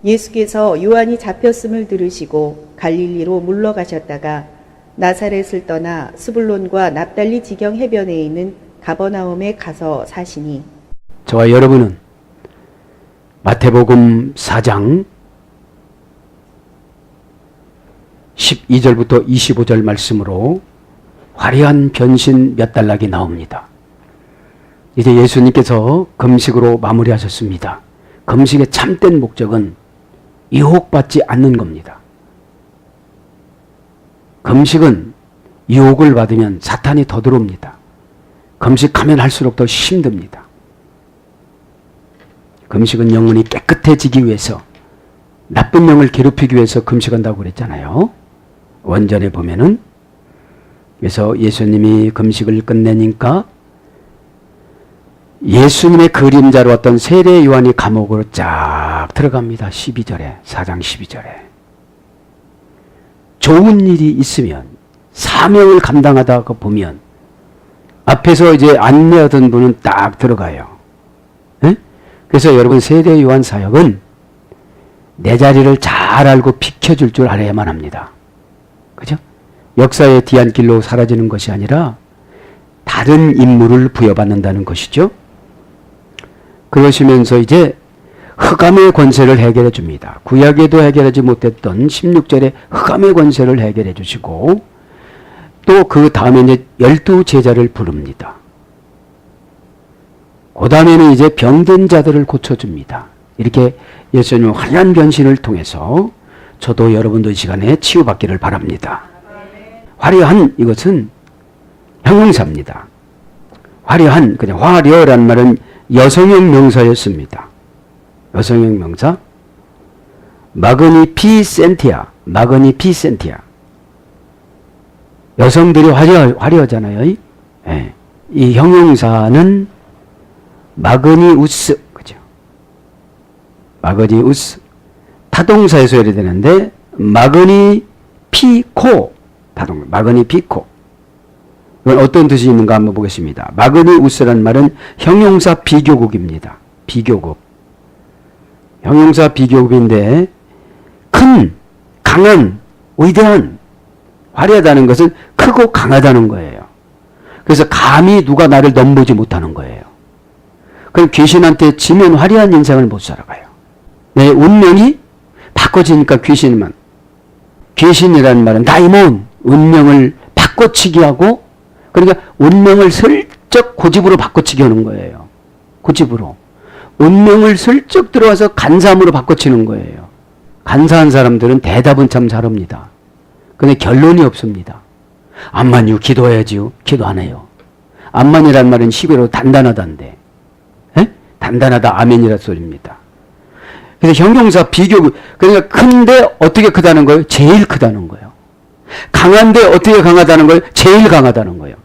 예수께서 요한이 잡혔음을 들으시고 갈릴리로 물러가셨다가 나사렛을 떠나 스불론과 납달리 지경 해변에 있는 가버나움에 가서 사시니. 저와 여러분은 마태복음 4장 12절부터 25절 말씀으로 화려한 변신 몇 단락이 나옵니다. 이제 예수님께서 금식으로 마무리하셨습니다. 금식의 참된 목적은 유혹받지 않는 겁니다. 금식은 유혹을 받으면 사탄이 더 들어옵니다. 금식하면 할수록 더 힘듭니다. 금식은 영혼이 깨끗해지기 위해서, 나쁜 영을 괴롭히기 위해서 금식한다고 그랬잖아요. 원전에 보면은. 그래서 예수님이 금식을 끝내니까 예수님의 그림자로 어떤 세례 요한이 감옥으로 쫙 들어갑니다. 12절에, 4장 12절에. 좋은 일이 있으면, 사명을 감당하다가 보면 앞에서 이제 안내하던 분은 딱 들어가요. 네? 그래서 여러분, 세례 요한 사역은 내 자리를 잘 알고 비켜줄 줄 알아야만 합니다. 그죠? 역사의 뒤안길로 사라지는 것이 아니라 다른 임무를 부여받는다는 것이죠. 그러시면서 이제 흑암의 권세를 해결해 줍니다. 구약에도 해결하지 못했던 16절에 흑암의 권세를 해결해 주시고, 또 그 다음에 이제 12제자를 부릅니다. 그 다음에는 이제 병든 자들을 고쳐줍니다. 이렇게 예수님의 화려한 변신을 통해서 저도 여러분도 이 시간에 치유받기를 바랍니다. 화려한, 이것은 형용사입니다. 화려한, 그냥 화려란 말은 여성형 명사였습니다. 여성형 명사. 마그니피센티아. 여성들이 화려하잖아요. 네. 이 형용사는 마그니우스, 그죠? 마그니우스. 타동사에서 해야 되는데, 마그니피코. 마그니피코. 이건 어떤 뜻이 있는가 한번 보겠습니다. 마그니우스란 말은 형용사 비교국입니다. 비교국. 형용사 비교국인데, 큰, 강한, 위대한, 화려하다는 것은 크고 강하다는 거예요. 그래서 감히 누가 나를 넘보지 못하는 거예요. 그럼 귀신한테 지면 화려한 인생을 못 살아가요. 내 운명이 바꿔지니까 귀신이라는 말은 다이몬, 운명을 바꿔치기 하고, 그러니까 운명을 슬쩍 고집으로 바꿔치기 하는 거예요. 고집으로. 운명을 슬쩍 들어와서 간사함으로 바꿔치는 거예요. 간사한 사람들은 대답은 참 잘합니다. 근데 결론이 없습니다. 암만요, 기도해야지요. 기도 안 해요. 암만이란 말은 히브리어로 단단하다인데, 에? 단단하다, 아멘이라 소리입니다. 그래서 형용사 비교, 그러니까 큰데 어떻게 크다는 거예요? 제일 크다는 거예요. 강한데 어떻게 강하다는 거예요? 제일 강하다는 거예요.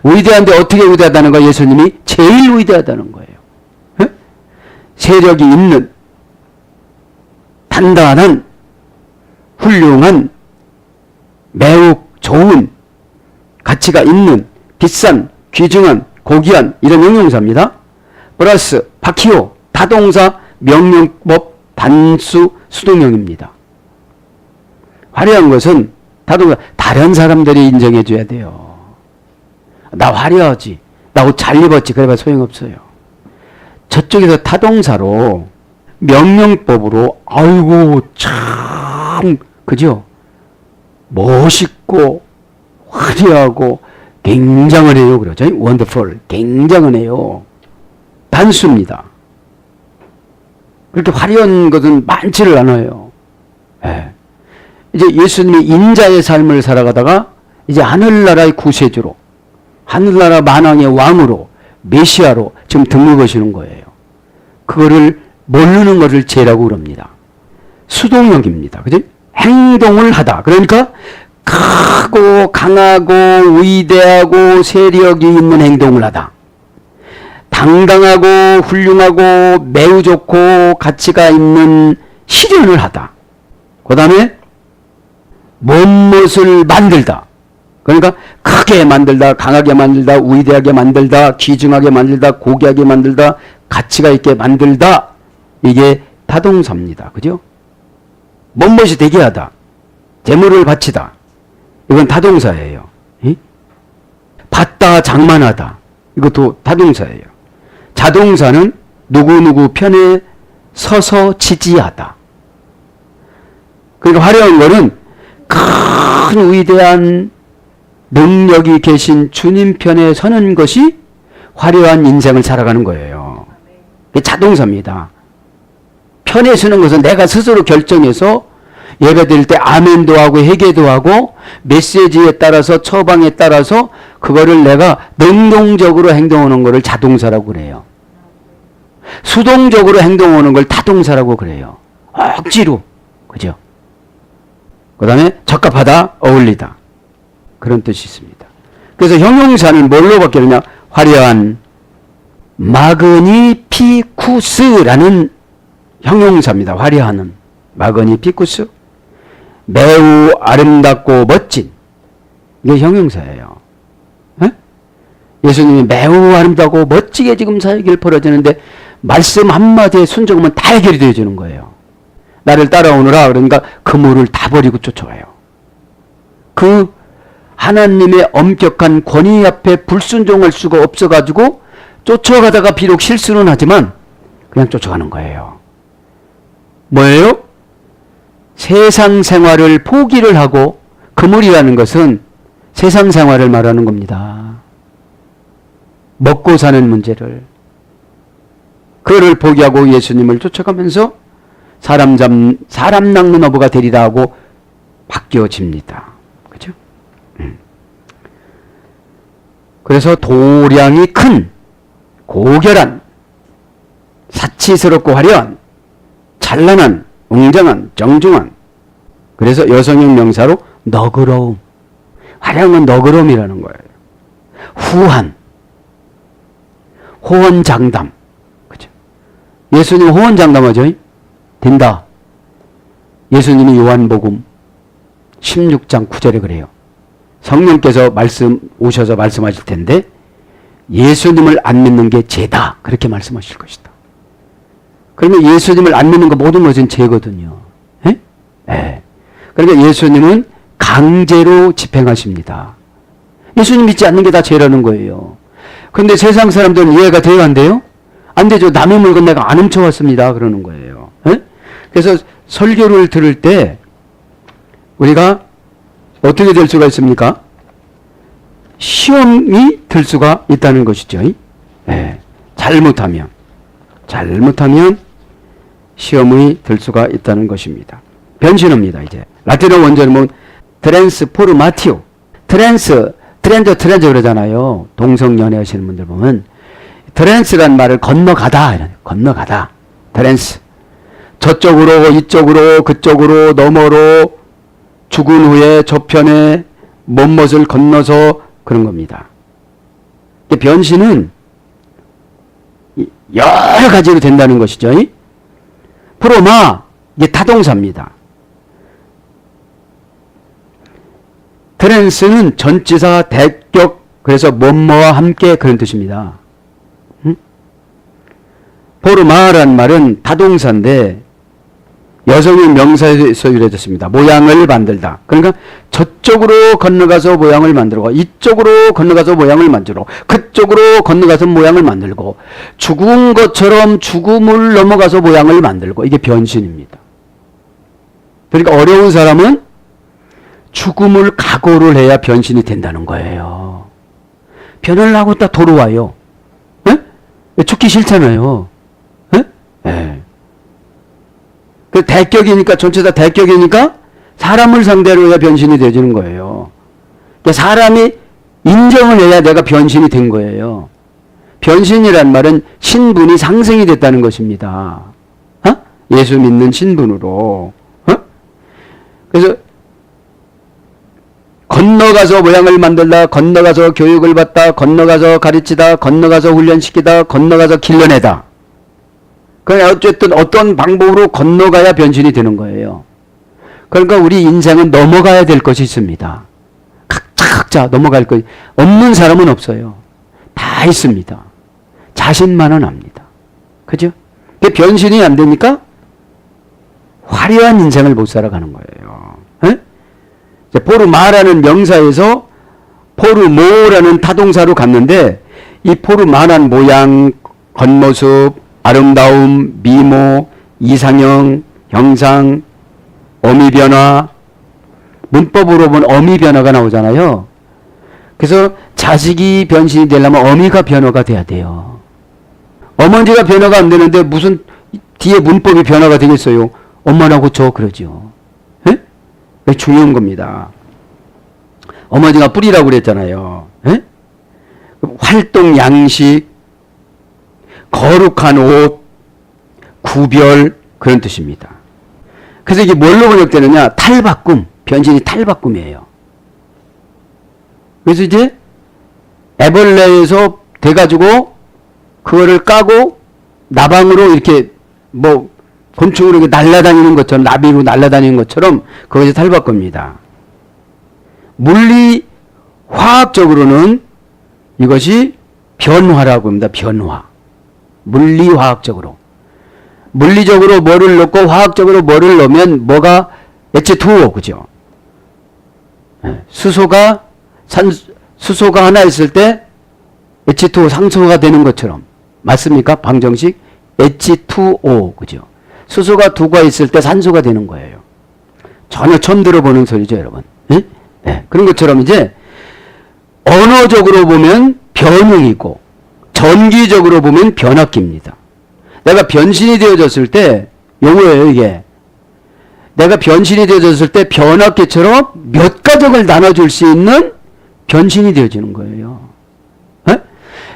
위대한데 어떻게 위대하다는 거예요? 예수님이 제일 위대하다는 거예요. 에? 세력이 있는, 단단한, 훌륭한, 매우 좋은, 가치가 있는, 비싼, 귀중한, 고귀한, 이런 형용사입니다. 플러스 바키오, 타동사, 명령법, 단수, 수동형입니다. 화려한 것은 타동사, 다른 사람들이 인정해 줘야 돼요. 나 화려하지, 나 옷 잘 입었지, 그래봐 소용없어요. 저쪽에서 타동사로, 명령법으로, 아이고 참, 그죠? 멋있고 화려하고 굉장하네요, 그러죠? wonderful, 굉장하네요. 단수입니다. 그렇게 화려한 것은 많지를 않아요. 네. 이제 예수님이 인자의 삶을 살아가다가 이제 하늘나라의 구세주로, 하늘나라 만왕의 왕으로, 메시아로 지금 등극하시는 거예요. 그거를 모르는 것을 죄라고 그럽니다. 수동력입니다. 그죠? 행동을 하다. 그러니까 크고 강하고 위대하고 세력이 있는 행동을 하다. 당당하고 훌륭하고 매우 좋고 가치가 있는 실현을 하다. 그 다음에 무엇을 만들다. 그러니까 크게 만들다, 강하게 만들다, 위대하게 만들다, 귀중하게 만들다, 고귀하게 만들다, 가치가 있게 만들다. 이게 타동사입니다. 그죠? 뭔것이 되게 하다. 재물을 바치다. 이건 타동사예요. 받다, 장만하다. 이것도 타동사예요. 자동사는 누구누구 편에 서서 지지하다. 그러니까 화려한 거는 큰 위대한 능력이 계신 주님 편에 서는 것이 화려한 인생을 살아가는 거예요. 이게 자동사입니다. 편에 서는 것은 내가 스스로 결정해서 예배 드릴 때 아멘도 하고 회개도 하고 메시지에 따라서 처방에 따라서 그거를 내가 능동적으로 행동하는 것을 자동사라고 그래요. 수동적으로 행동하는 걸 타동사라고 그래요. 억지로. 그죠? 그 다음에 적합하다, 어울리다. 그런 뜻이 있습니다. 그래서 형용사는 뭘로 바뀌느냐? 화려한 마그니피쿠스라는 형용사입니다. 화려한 마그니피쿠스. 매우 아름답고 멋진. 이게 형용사예요. 에? 예수님이 매우 아름답고 멋지게 지금 사역이 벌어지는데 말씀 한마디에 순종하면 다 해결이 되어지는 거예요. 나를 따라오느라 그러니까 그물을 다 버리고 쫓아와요. 그 하나님의 엄격한 권위 앞에 불순종할 수가 없어가지고 쫓아가다가 비록 실수는 하지만 그냥 쫓아가는 거예요. 뭐예요? 세상 생활을 포기를 하고, 그물이라는 것은 세상 생활을 말하는 겁니다. 먹고 사는 문제를. 그를 포기하고 예수님을 쫓아가면서 사람 낚는 어부가 되리라 하고 바뀌어집니다. 그죠? 그래서 도량이 큰, 고결한, 사치스럽고 화려한, 찬란한, 웅장한, 정중한. 그래서 여성형 명사로 너그러움. 화려한 건 너그러움이라는 거예요. 후한, 호언장담. 그죠? 예수님 호언장담하죠? 된다. 예수님이 요한복음 16장 9절에 그래요. 성령께서 오셔서 말씀하실 텐데 예수님을 안 믿는 게 죄다. 그렇게 말씀하실 것이다. 그러면 예수님을 안 믿는 거 모든 것은 죄거든요. 예? 예. 그러니까 예수님은 강제로 집행하십니다. 예수님 믿지 않는 게 다 죄라는 거예요. 그런데 세상 사람들은 이해가 돼요, 안 돼요? 안 되죠. 남의 물건 내가 안 훔쳐왔습니다. 그러는 거예요. 예? 그래서 설교를 들을 때 우리가 어떻게 될 수가 있습니까? 시험이 들 수가 있다는 것이죠. 예. 잘못하면 시험이 들 수가 있다는 것입니다. 변신합니다. 이제 라틴어 원절은 보면 트랜스포르마티오. 트랜스 그러잖아요. 동성 연애하시는 분들 보면 트랜스란 말을 건너가다. 트랜스. 저쪽으로, 이쪽으로, 그쪽으로, 너머로, 죽은 후에 저편에 못못을 건너서 그런 겁니다. 변신은 여러 가지로 된다는 것이죠. 프로마, 이게 타동사입니다. 트랜스는 전치사 대격, 그래서 뭐뭐와 함께 그런 뜻입니다. 포르마란 말은 타동사인데 여성의 명사에서 유래됐습니다. 모양을 만들다. 그러니까 저쪽으로 건너가서 모양을 만들고, 이쪽으로 건너가서 모양을 만들고, 그쪽으로 건너가서 모양을 만들고, 죽은 것처럼 죽음을 넘어가서 모양을 만들고, 이게 변신입니다. 그러니까 어려운 사람은 죽음을 각오를 해야 변신이 된다는 거예요. 변을 하고 딱 돌아와요. 에? 죽기 싫잖아요. 에? 에. 그 대격이니까, 전체 다 대격이니까 사람을 상대로 해야 변신이 되어지는 거예요. 그러니까 사람이 인정을 해야 내가 변신이 된 거예요. 변신이란 말은 신분이 상승이 됐다는 것입니다. 예수 믿는 신분으로. 그래서 건너가서 모양을 만들다, 건너가서 교육을 받다, 건너가서 가르치다, 건너가서 훈련시키다, 건너가서 길러내다. 그러니까 어쨌든 어떤 방법으로 건너가야 변신이 되는 거예요. 그러니까 우리 인생은 넘어가야 될 것이 있습니다. 각자 넘어갈 것. 없는 사람은 없어요. 다 있습니다. 자신만은 압니다. 그죠? 변신이 안 되니까 화려한 인생을 못 살아가는 거예요. 에? 포르마라는 명사에서 포르모라는 타동사로 갔는데 이 포르마란 모양, 겉모습, 아름다움, 미모, 이상형, 형상, 어미 변화, 문법으로 보면 어미 변화가 나오잖아요. 그래서 자식이 변신이 되려면 어미가 변화가 돼야 돼요. 어머니가 변화가 안 되는데 무슨 뒤에 문법이 변화가 되겠어요? 엄마나 고쳐 그러죠. 에? 중요한 겁니다. 어머니가 뿌리라고 그랬잖아요. 에? 활동 양식, 거룩한 옷, 구별 그런 뜻입니다. 그래서 이게 뭘로 번역되느냐? 탈바꿈, 변신이 탈바꿈이에요. 그래서 이제 애벌레에서 돼가지고 그거를 까고 나방으로 이렇게 뭐 곤충으로 이렇게 날아다니는 것처럼, 나비로 날아다니는 것처럼 그것이 탈바꿈입니다. 물리 화학적으로는 이것이 변화라고 합니다. 변화. 물리화학적으로. 물리적으로 뭐를 넣고 화학적으로 뭐를 넣으면 뭐가 H2O, 그죠? 수소가 하나 있을 때 H2O 상소가 되는 것처럼. 맞습니까? 방정식 H2O, 그죠? 수소가 두가 있을 때 산소가 되는 거예요. 전혀 처음 들어보는 소리죠, 여러분. 네? 네. 그런 것처럼 이제 언어적으로 보면 변형이고 전기적으로 보면 변압기입니다. 내가 변신이 되어졌을 때 요거예요, 이게. 내가 변신이 되어졌을 때 변압기처럼 몇 가정을 나눠줄 수 있는 변신이 되어지는 거예요. 에?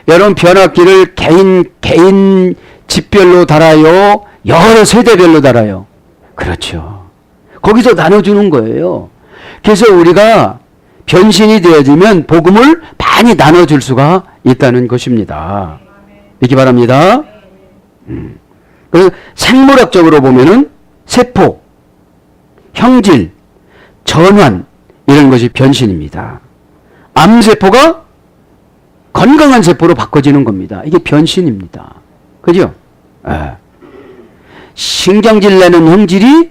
여러분 변압기를 개인 집별로 달아요? 여러 세대별로 달아요? 그렇죠. 거기서 나눠주는 거예요. 그래서 우리가 변신이 되어지면 복음을 많이 나눠줄 수가 있다는 것입니다. 믿기 바랍니다. 그래서 생물학적으로 보면은 세포, 형질, 전환 이런 것이 변신입니다. 암세포가 건강한 세포로 바꿔지는 겁니다. 이게 변신입니다. 그죠? 신경질 내는 형질이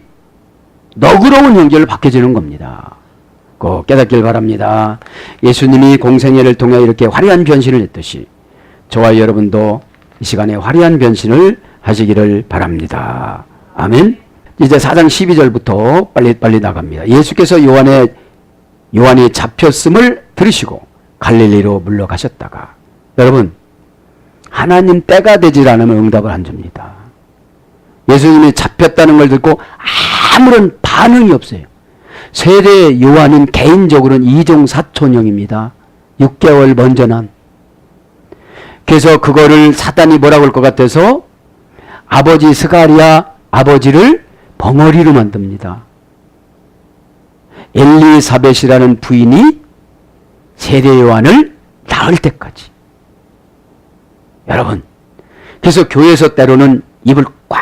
너그러운 형질로 바뀌어지는 겁니다. 꼭 깨닫길 바랍니다. 예수님이 공생애를 통해 이렇게 화려한 변신을 했듯이 저와 여러분도 이 시간에 화려한 변신을 하시기를 바랍니다. 아멘. 이제 4장 12절부터 빨리 나갑니다. 예수께서 요한이 잡혔음을 들으시고 갈릴리로 물러가셨다가, 여러분 하나님 때가 되질 않으면 응답을 안 줍니다. 예수님이 잡혔다는 걸 듣고 아무런 반응이 없어요. 세례 요한은 개인적으로는 이종 사촌형입니다. 6개월 먼저 난. 그래서 그거를 사단이 뭐라고 할 것 같아서 아버지 스가랴 아버지를 벙어리로 만듭니다. 엘리사벳이라는 부인이 세례 요한을 낳을 때까지. 여러분, 그래서 교회에서 때로는 입을 꽉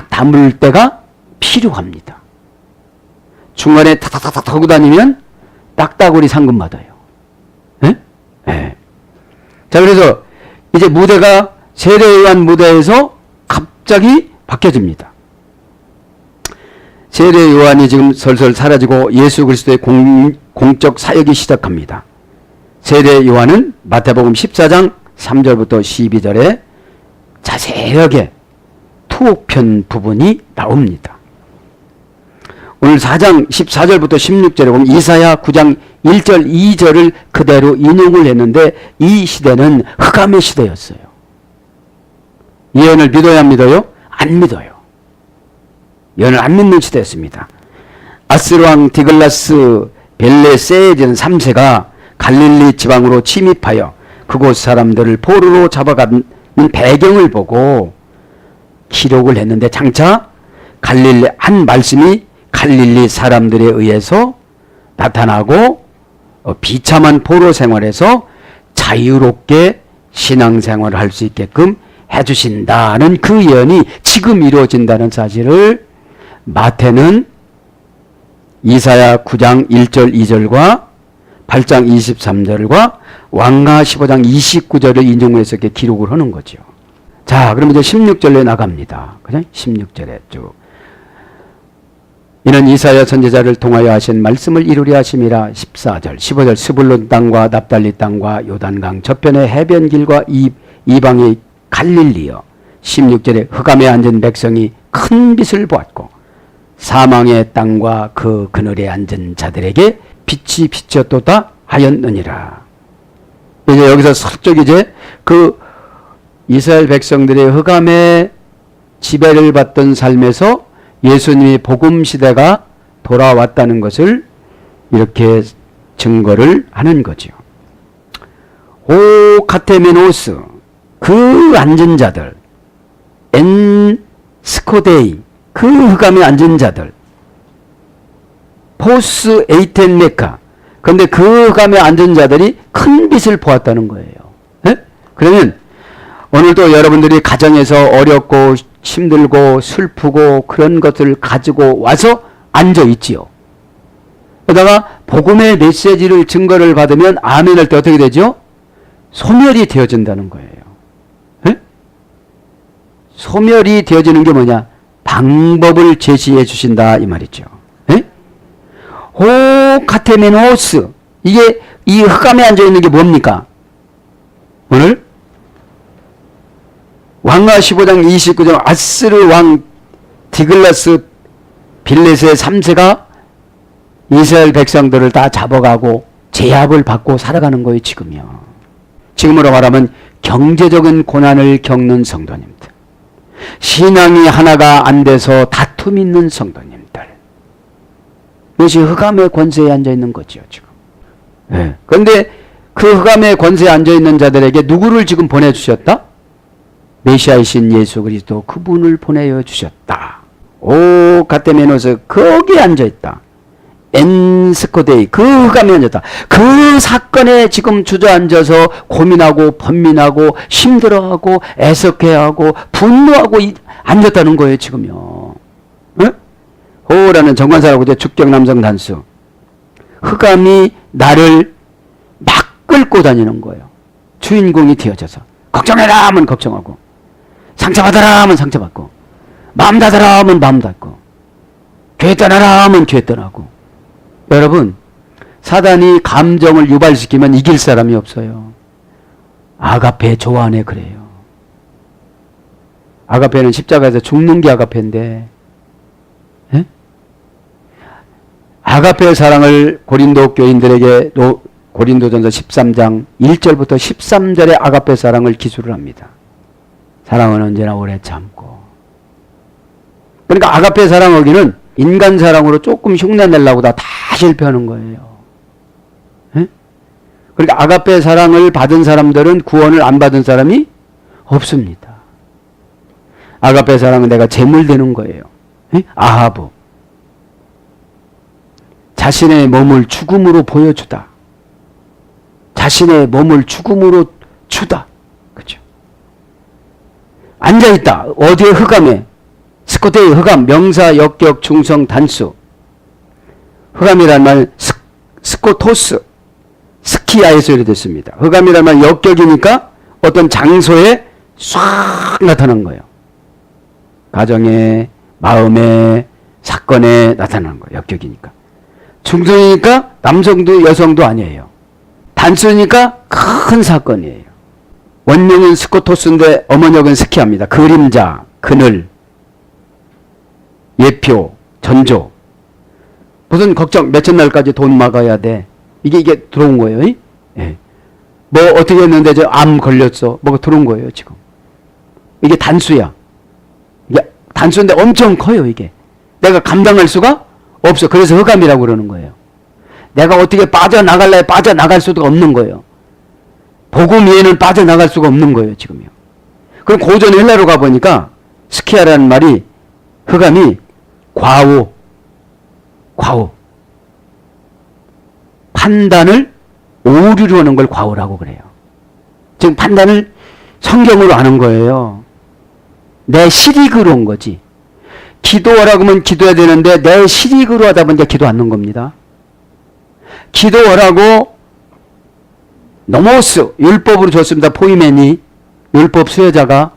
다물 때가 필요합니다. 중간에 타타타타 타고 다니면 딱따구리 상금 받아요. 예? 예. 자, 그래서 이제 무대가 세례 요한 무대에서 갑자기 바뀌어집니다. 세례 요한이 지금 설설 사라지고 예수 그리스도의 공적 사역이 시작합니다. 세례 요한은 마태복음 14장 3절부터 12절에 자세하게 투옥편 부분이 나옵니다. 오늘 4장 14절부터 16절에 보면 이사야 9장 1절 2절을 그대로 인용을 했는데 이 시대는 흑암의 시대였어요. 예언을 믿어야 믿어요? 안 믿어요. 예언을 안 믿는 시대였습니다. 아스르왕 디글라스 벨레세제는 3세가 갈릴리 지방으로 침입하여 그곳 사람들을 포로로 잡아가는 배경을 보고 기록을 했는데 장차 갈릴리 한 말씀이 갈릴리 사람들에 의해서 나타나고 비참한 포로 생활에서 자유롭게 신앙생활을 할 수 있게끔 해주신다는 그 예언이 지금 이루어진다는 사실을 마태는 이사야 9장 1절 2절과 8장 23절과 왕가 15장 29절을 인용해서 이렇게 기록을 하는 거죠. 자, 그럼 이제 16절에 나갑니다. 그죠? 16절에 쭉. 이는 이사야 선지자를 통하여 하신 말씀을 이루려 하심이라. 14절 15절 스불론 땅과 납달리 땅과 요단강 저편의 해변길과 이방의 갈릴리여. 16절에 흑암에 앉은 백성이 큰 빛을 보았고 사망의 땅과 그 그늘에 앉은 자들에게 빛이 비쳤도다 하였느니라. 이제 여기서 슬쩍 이제 그 이스라엘 백성들의 흑암의 지배를 받던 삶에서 예수님의 복음 시대가 돌아왔다는 것을 이렇게 증거를 하는 거죠. 오 카테메노스 그 앉은 자들, 엔 스코데이 그 흑암에 앉은 자들, 포스 에이텐 메카. 그런데 그 흑암에 앉은 자들이 큰 빛을 보았다는 거예요. 네? 그러면 오늘도 여러분들이 가정에서 어렵고 힘들고 슬프고 그런 것들을 가지고 와서 앉아 있지요. 그러다가 복음의 메시지를 증거를 받으면 아멘 할 때 어떻게 되죠? 소멸이 되어진다는 거예요. 네? 소멸이 되어지는 게 뭐냐? 방법을 제시해 주신다 이 말이죠. 네? 호 카테메노스 이게 이 흑암에 앉아 있는 게 뭡니까? 오늘 왕하 15장 29절 아스르 왕 디글라스 빌렛의 3세가 이스라엘 백성들을 다 잡아가고 제압을 받고 살아가는 거예요. 지금요. 지금으로 말하면 경제적인 고난을 겪는 성도님들, 신앙이 하나가 안 돼서 다툼 있는 성도님들, 이것이 흑암의 권세에 앉아있는 거죠. 지금. 네. 그런데 그 흑암의 권세에 앉아있는 자들에게 누구를 지금 보내주셨다? 메시아이신 예수 그리스도 그분을 보내어 주셨다. 오 가테메노스 거기에 앉아있다. 엔스코데이 그 흑암에 앉았다. 그 사건에 지금 주저앉아서 고민하고 번민하고 힘들어하고 애석해하고 분노하고 앉았다는 거예요. 지금요. 응? 호라는 정관사라고 돼. 주격 남성 단수. 흑암이 나를 막 끌고 다니는 거예요. 주인공이 되어져서 걱정해라 하면 걱정하고 상처받아라 하면 상처받고 마음 닫아라 하면 마음 닫고 교회 떠나라 하면 교회 떠나고. 여러분 사단이 감정을 유발시키면 이길 사람이 없어요. 아가페 조 안에 그래요. 아가페는 십자가에서 죽는 게 아가페인데, 에? 아가페의 사랑을 고린도 교인들에게 고린도전서 13장 1절부터 13절에 아가페 사랑을 기술을 합니다. 사랑은 언제나 오래 참고. 그러니까 아가페 사랑하기는 인간 사랑으로 조금 흉내내려고 다 실패하는 거예요. 에? 그러니까 아가페 사랑을 받은 사람들은 구원을 안 받은 사람이 없습니다. 아가페 사랑은 내가 제물되는 거예요. 에? 아하브. 자신의 몸을 죽음으로 보여주다. 자신의 몸을 죽음으로 주다. 그죠? 앉아있다. 어디에? 흑암에. 스코테이 흑암, 명사, 역격, 중성, 단수. 흑암이란 말 스코토스, 스키야에서 이래됐습니다. 흑암이란 말 역격이니까 어떤 장소에 싹 나타나는 거예요. 가정에, 마음에, 사건에 나타나는 거예요. 역격이니까. 중성이니까 남성도 여성도 아니에요. 단수니까 큰 사건이에요. 원명은 스코토스인데 어머니역은 스키합니다. 그림자, 그늘, 예표, 전조. 무슨 걱정, 몇천 날까지 돈 막아야 돼. 이게 들어온 거예요. 예. 뭐 어떻게 했는데 저 암 걸렸어. 뭐가 들어온 거예요, 지금. 이게 단수야. 이게 단수인데 엄청 커요, 이게. 내가 감당할 수가 없어. 그래서 흑암이라고 그러는 거예요. 내가 어떻게 빠져나갈래? 빠져나갈 수도 없는 거예요. 복음 위에는 빠져나갈 수가 없는 거예요, 지금요. 그럼 고전 헬라로 가보니까 스키아라는 말이 흑암이 과오. 판단을 오류로 하는 걸 과오라고 그래요. 지금 판단을 성경으로 하는 거예요. 내 실익으로 온 거지. 기도하라고 하면 기도해야 되는데 내 실익으로 하다 보니까 기도 안 넣은 겁니다. 기도하라고 노모스 율법으로 줬습니다. 포이맨이 율법 수혜자가.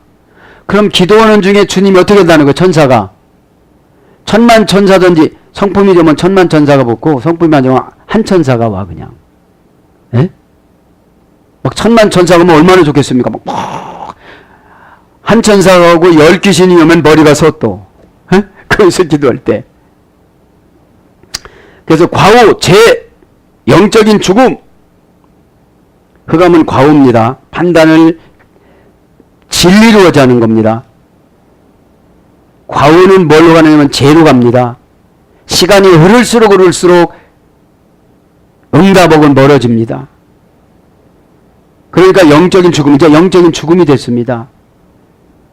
그럼 기도하는 중에 주님이 어떻게 한다는 거예요? 천사가 천만 천사든지 성품이 좋으면 천만 천사가 붙고 성품이 안 좋으면 한 천사가 와 그냥. 예? 막 천만 천사가 오면 얼마나 좋겠습니까? 막 한 천사가 오고 10귀신이 오면 머리가 서 또. 예? 거기서 기도할 때. 그래서 과오, 제 영적인 죽음. 흑암은 과오입니다. 판단을 진리로 하자는 겁니다. 과오는 뭘로 가냐면 죄로 갑니다. 시간이 흐를수록 응답하고는 멀어집니다. 그러니까 영적인 죽음, 이제 영적인 죽음이 됐습니다.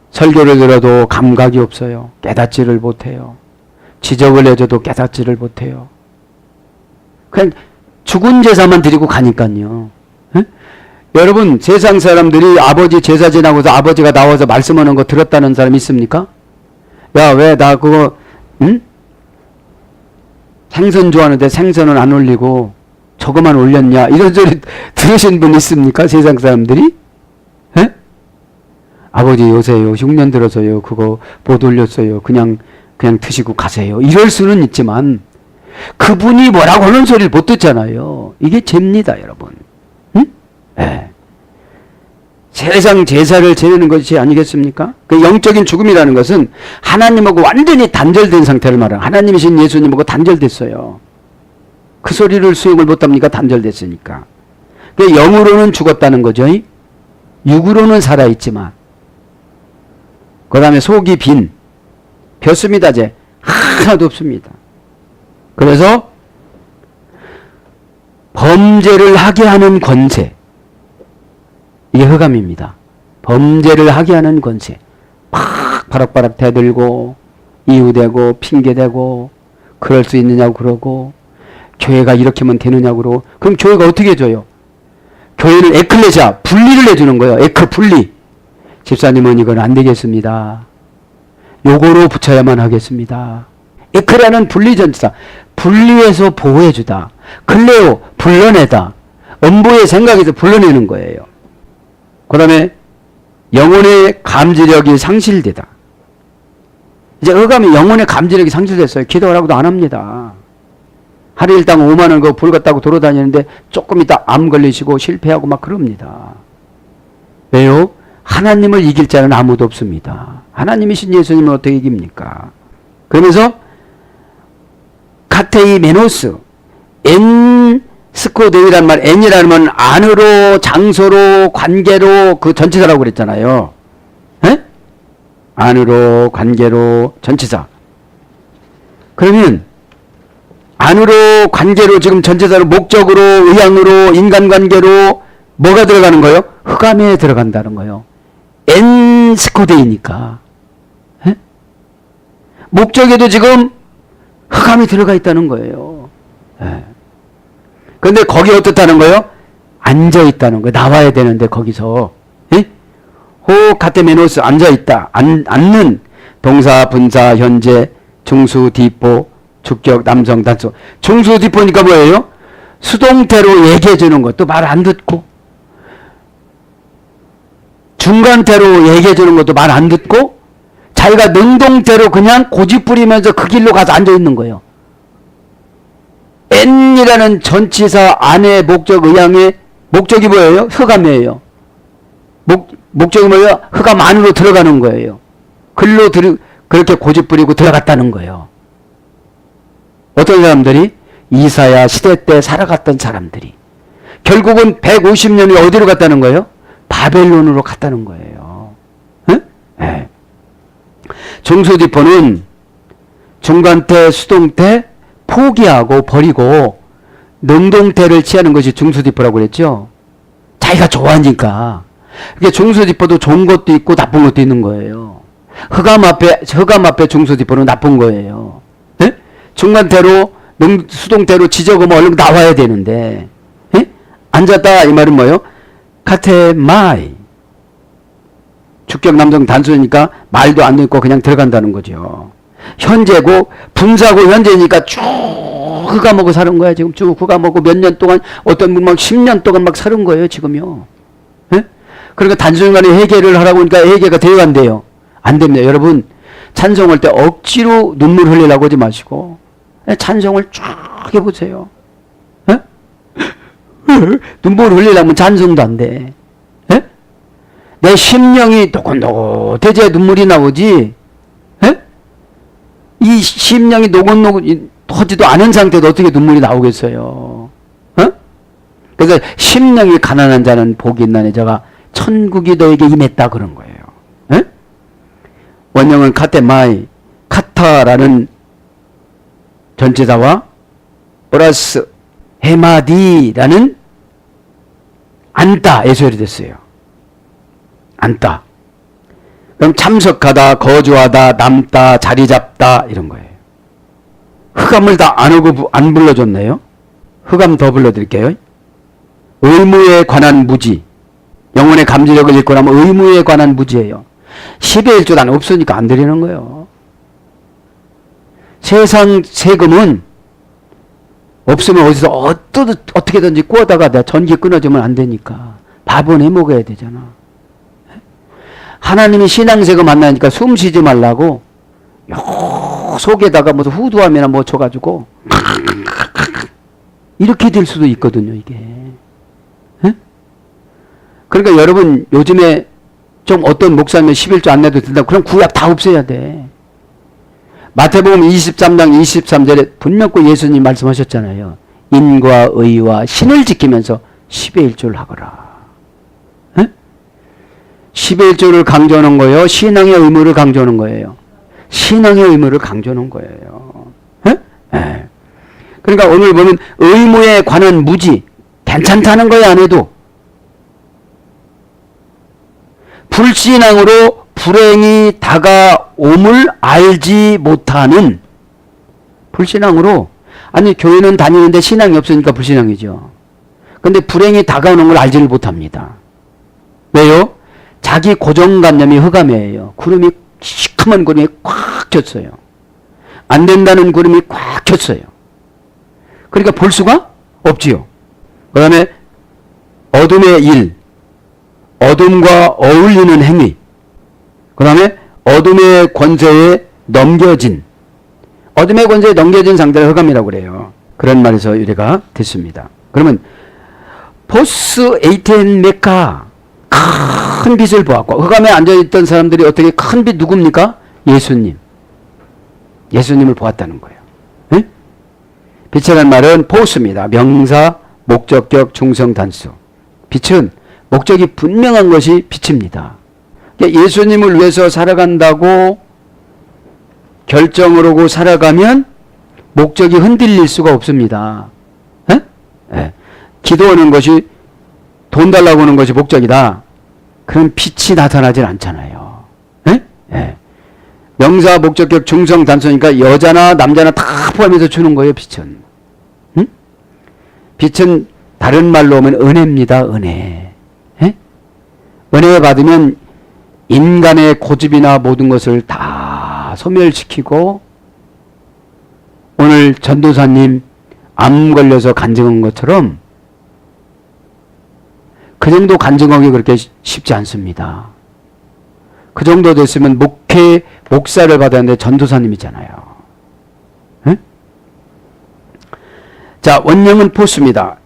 설교를 들어도 감각이 없어요. 깨닫지를 못해요. 지적을 해줘도 깨닫지를 못해요. 그냥 죽은 제사만 드리고 가니까요. 에? 여러분 세상 사람들이 아버지 제사 지나고서 아버지가 나와서 말씀하는 거 들었다는 사람 있습니까? 야, 왜 나 그거 생선 좋아하는데 생선은 안 올리고 저거만 올렸냐 이런 소리 들으신 분 있습니까? 세상 사람들이? 에? 아버지 요새요 6년 들어서요 그거 못 올렸어요. 그냥 드시고 가세요. 이럴 수는 있지만 그분이 뭐라고 하는 소리를 못 듣잖아요. 이게 죄입니다, 여러분. 응? 네. 세상 제사를 지내는 것이 아니겠습니까? 그 영적인 죽음이라는 것은 하나님하고 완전히 단절된 상태를 말해요. 하나님이신 예수님하고 단절됐어요. 그 소리를 수용을 못합니까? 단절됐으니까. 그 영으로는 죽었다는 거죠. 육으로는 살아있지만. 그 다음에 속이 빈. 벼습니다, 제. 하나도 없습니다. 그래서 범죄를 하게 하는 권세. 이게 흑암입니다. 범죄를 하게 하는 권세. 막 바락바락 대들고 이유대고 핑계대고 그럴 수 있느냐고 그러고 교회가 이렇게 하면 되느냐고 그러고 그럼 교회가 어떻게 해줘요? 교회는 에클레시아 분리를 해주는 거예요. 에크 분리. 집사님은 이건 안 되겠습니다. 요거로 붙여야만 하겠습니다. 에크라는 분리전치사. 분리해서 보호해주다. 클레오 불러내다. 엄보의 생각에서 불러내는 거예요. 그 다음에 영혼의 감지력이 상실되다. 이제 흑암이 영혼의 감지력이 상실됐어요. 기도하라고도 안 합니다. 하루 일당 5만 원 그거 불 갖다고 돌아다니는데 조금 있다 암 걸리시고 실패하고 막 그럽니다. 왜요? 하나님을 이길 자는 아무도 없습니다. 하나님이신 예수님은 어떻게 이깁니까? 그러면서 카테이 메노스 스코데이란 말, N이라는 말 안으로, 장소로, 관계로 그 전치사라고 그랬잖아요. 에? 안으로, 관계로, 전치사. 그러면 안으로, 관계로 지금 전치사로 목적으로, 의향으로, 인간관계로 뭐가 들어가는 거예요? 흑암에 들어간다는 거예요. 스코데이니까. 에? 목적에도 지금 흑암이 들어가 있다는 거예요. 에. 그런데 거기 어떻다는 거예요? 앉아있다는 거예요. 나와야 되는데 거기서. 호 카테메노스 앉아있다. 앉는 동사, 분사, 현재, 중수, 디포, 주격, 남성, 단수. 중수, 디포니까 뭐예요? 수동태로 얘기해 주는 것도 말 안 듣고 중간태로 얘기해 주는 것도 말 안 듣고 자기가 능동태로 그냥 고집 부리면서 그 길로 가서 앉아있는 거예요. N이라는 전치사 안에 목적 의향의 목적이 뭐예요? 흑암이에요. 목적이 뭐예요? 흑암 안으로 들어가는 거예요. 글로 그렇게 고집 부리고 들어갔다는 거예요. 어떤 사람들이? 이사야 시대 때 살아갔던 사람들이 결국은 150년이 어디로 갔다는 거예요? 바벨론으로 갔다는 거예요. 응? 네. 중수디포는 중간태, 수동태 포기하고 버리고 능동태를 취하는 것이 중수디포라고 그랬죠. 자기가 좋아하니까. 그게 중수디포도 좋은 것도 있고 나쁜 것도 있는 거예요. 흑암 앞에 중수디포는 나쁜 거예요. 네? 중간태로 수동태로 지적하면 얼른 나와야 되는데 네? 앉았다 이 말은 뭐예요? 카테마이 주격 남성 단수니까 말도 안 듣고 그냥 들어간다는 거죠. 현재고 분사고 현재니까 쭉 흑암하고 사는 거야. 지금 쭉 흑암하고 몇 년 동안 어떤 분 막 10년 동안 막 사는 거예요. 지금요. 예? 그러니까 단순간에 회개를 하라고 하니까 회개가 되어간대요. 안 됩니다. 여러분 찬송할 때 억지로 눈물 흘리려고 하지 마시고 찬송을 쫙 해보세요. 에? 눈물 흘리려면 찬송도 안 돼. 에? 내 심령이 노곤노곤해져야 눈물이 나오지. 에? 이 심령이 노곤노곤하지도 않은 상태도 어떻게 눈물이 나오겠어요. 그래서 심령이 가난한 자는 복이 있나니 저가 천국이 너에게 임했다 그런 거예요. 에? 원형은 카테마이, 카타라는 전치사와 플러스 헤마디라는 안다에 소리 됐어요. 안다. 그럼 참석하다, 거주하다, 남다, 자리 잡다 이런 거예요. 흑암을 다 안 불러줬네요. 흑암 더 불러드릴게요. 의무에 관한 무지. 영혼의 감지력을 잃고 나면 의무에 관한 무지예요. 10의 1조 단 없으니까 안 드리는 거예요. 세상 세금은 없으면 어디서 어떻게든지 구하다가 내가 전기 끊어지면 안 되니까 밥은 해 먹어야 되잖아. 하나님이 신앙세금 만나니까 숨 쉬지 말라고 요 속에다가 무슨 후두함이나 뭐 줘가지고 이렇게 될 수도 있거든요, 이게. 그러니까 여러분 요즘에 좀 어떤 목사님은 11조 안 내도 된다고 그럼 구약 다 없애야 돼. 마태복음 23장 23절에 분명히 예수님 말씀하셨잖아요. 인과 의와 신을 지키면서 10의 1조를 하거라. 10의 1조를 강조하는 거예요. 신앙의 의무를 강조하는 거예요. 신앙의 의무를 강조하는 거예요. 그러니까 오늘 보면 의무에 관한 무지 괜찮다는 거야 안 해도. 불신앙으로 불행이 다가옴을 알지 못하는 불신앙으로 아니 교회는 다니는데 신앙이 없으니까 불신앙이죠. 근데 불행이 다가오는 걸 알지를 못합니다. 왜요? 자기 고정관념이 흑암이에요. 구름이 시커먼 구름이 꽉 꼈어요. 안 된다는 구름이 꽉 꼈어요. 그러니까 볼 수가 없지요. 그 다음에 어둠의 일, 어둠과 어울리는 행위, 그 다음에 어둠의 권세에 넘겨진, 어둠의 권세에 넘겨진 상태를 흑암이라고 그래요. 그런 말에서 유래가 됐습니다. 그러면 포스 에이텐 메카 큰 빛을 보았고 흑암에 앉아있던 사람들이 어떻게 큰 빛 누굽니까? 예수님. 예수님을 보았다는 거예요. 에? 빛이라는 말은 포스입니다. 명사, 목적격, 중성, 단수. 빛은 목적이 분명한 것이 빛입니다. 예수님을 위해서 살아간다고 결정을 하고 살아가면 목적이 흔들릴 수가 없습니다. 에? 에. 기도하는 것이 돈 달라고 하는 것이 목적이다. 그럼 빛이 나타나질 않잖아요. 에? 에. 명사, 목적격, 중성, 단수니까 여자나 남자나 다 포함해서 주는 거예요, 빛은. 응? 빛은 다른 말로 하면 은혜입니다, 은혜. 에? 은혜 받으면 인간의 고집이나 모든 것을 다 소멸시키고 오늘 전도사님 암 걸려서 간증한 것처럼 그 정도 간증하기 그렇게 쉽지 않습니다. 그 정도 됐으면 목사를 받았는데 전도사님이잖아요. 응? 자, 원령은 포스입니다.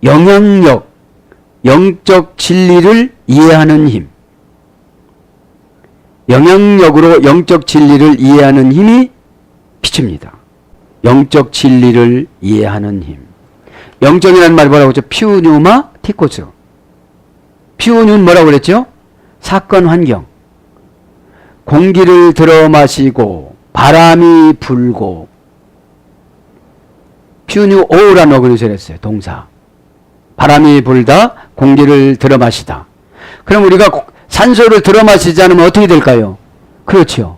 영향력, 영적 진리를 이해하는 힘. 영향력으로 영적 진리를 이해하는 힘이 빛입니다. 영적 진리를 이해하는 힘. 영적이라는 말이 뭐라고 했죠? 피우뉴마 티코스. 피우뉴는 뭐라고 그랬죠? 사건 환경. 공기를 들어 마시고 바람이 불고 피우뉴 오라는 어근에서 했어요. 동사. 바람이 불다 공기를 들어 마시다. 그럼 우리가 산소를 들어 마시지 않으면 어떻게 될까요? 그렇죠.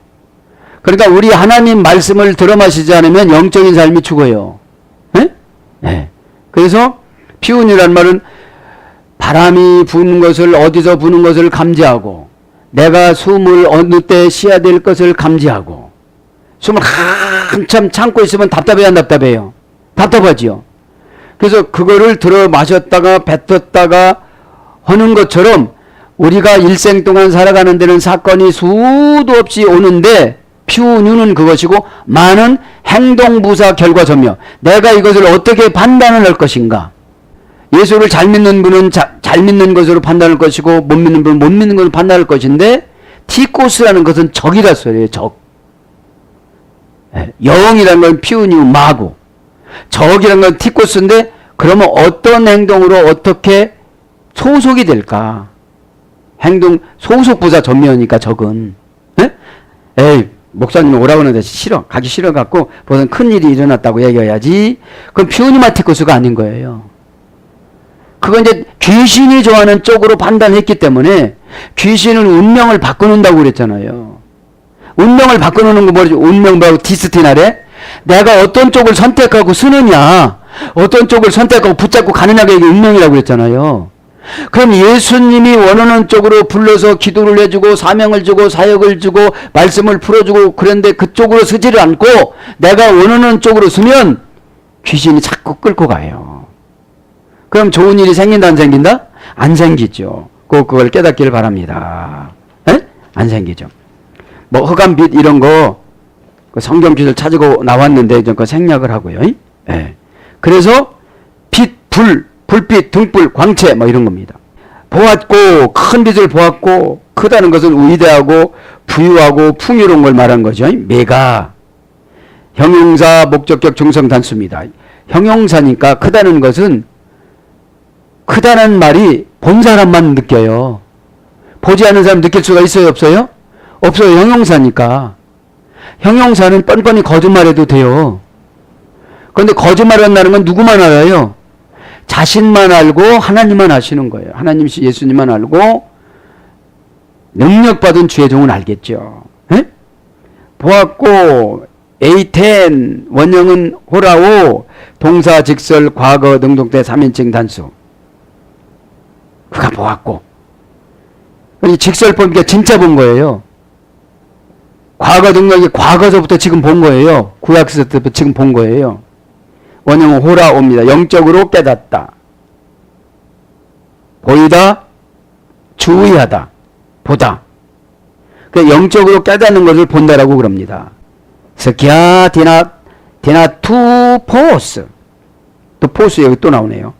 그러니까 우리 하나님 말씀을 들어 마시지 않으면 영적인 삶이 죽어요. 네? 네. 그래서 피운이라는 말은 바람이 부는 것을 어디서 부는 것을 감지하고 내가 숨을 어느 때 쉬어야 될 것을 감지하고 숨을 한참 참고 있으면 답답해요, 안 답답해요? 답답하지요. 그래서 그거를 들어 마셨다가 뱉었다가 하는 것처럼 우리가 일생 동안 살아가는 데는 사건이 수도 없이 오는데 퓨뉴는 그것이고 마는 행동부사 결과서며 내가 이것을 어떻게 판단을 할 것인가. 예수를 잘 믿는 분은 잘 믿는 것으로 판단할 것이고 못 믿는 분은 못 믿는 것으로 판단할 것인데 티코스라는 것은 적이라 소리예요. 적. 영이라는 건 퓨뉴 마고 적이라는 건 티코스인데 그러면 어떤 행동으로 어떻게 소속이 될까? 행동 소속부사 전면이니까 적은. 에이 목사님 오라고 하는데 싫어. 가기 싫어갖고 무슨 큰일이 일어났다고 얘기해야지. 그건 퓨니마티코스가 아닌 거예요. 그건 이제 귀신이 좋아하는 쪽으로 판단했기 때문에 귀신은 운명을 바꿔놓는다고 그랬잖아요. 운명을 바꿔놓는 거 뭐지? 운명하고 디스티나래? 내가 어떤 쪽을 선택하고 쓰느냐, 어떤 쪽을 선택하고 붙잡고 가느냐가 이게 운명이라고 그랬잖아요. 그럼 예수님이 원하는 쪽으로 불러서 기도를 해주고 사명을 주고 사역을 주고 말씀을 풀어주고 그런데 그쪽으로 쓰지를 않고 내가 원하는 쪽으로 쓰면 귀신이 자꾸 끌고 가요. 그럼 좋은 일이 생긴다 안 생긴다? 안 생기죠. 꼭 그걸 깨닫기를 바랍니다. 에? 안 생기죠. 뭐 흑암빛 이런 거 성경빛을 찾고 나왔는데 그 생략을 하고요. 예. 그래서 빛, 불빛, 등불, 광채 뭐 이런 겁니다. 보았고 큰 빛을 보았고 크다는 것은 위대하고 부유하고 풍요로운 걸 말한 거죠. 메가 형용사 목적격 중성 단수입니다. 형용사니까 크다는 것은 크다는 말이 본 사람만 느껴요. 보지 않는 사람 느낄 수가 있어요 없어요? 없어요. 형용사니까. 형용사는 뻔뻔히 거짓말해도 돼요. 그런데 거짓말한다는 건 누구만 알아요? 자신만 알고 하나님만 아시는 거예요. 하나님 예수님만 알고 능력받은 주의 종은 알겠죠. 에? 보았고 A10 원형은 호라오 동사 직설 과거 능동태 3인칭 단수 그가 보았고 직설법이니까 진짜 본 거예요. 과거 능력이 과거서부터 지금 본 거예요. 구약시대 때부터 지금 본 거예요. 원형은 호라옵니다. 영적으로 깨닫다. 보이다. 주의하다. 보다. 그러니까 영적으로 깨닫는 것을 본다라고 그럽니다. 스키아 디나 투 포스. 또 포스 여기 또 나오네요.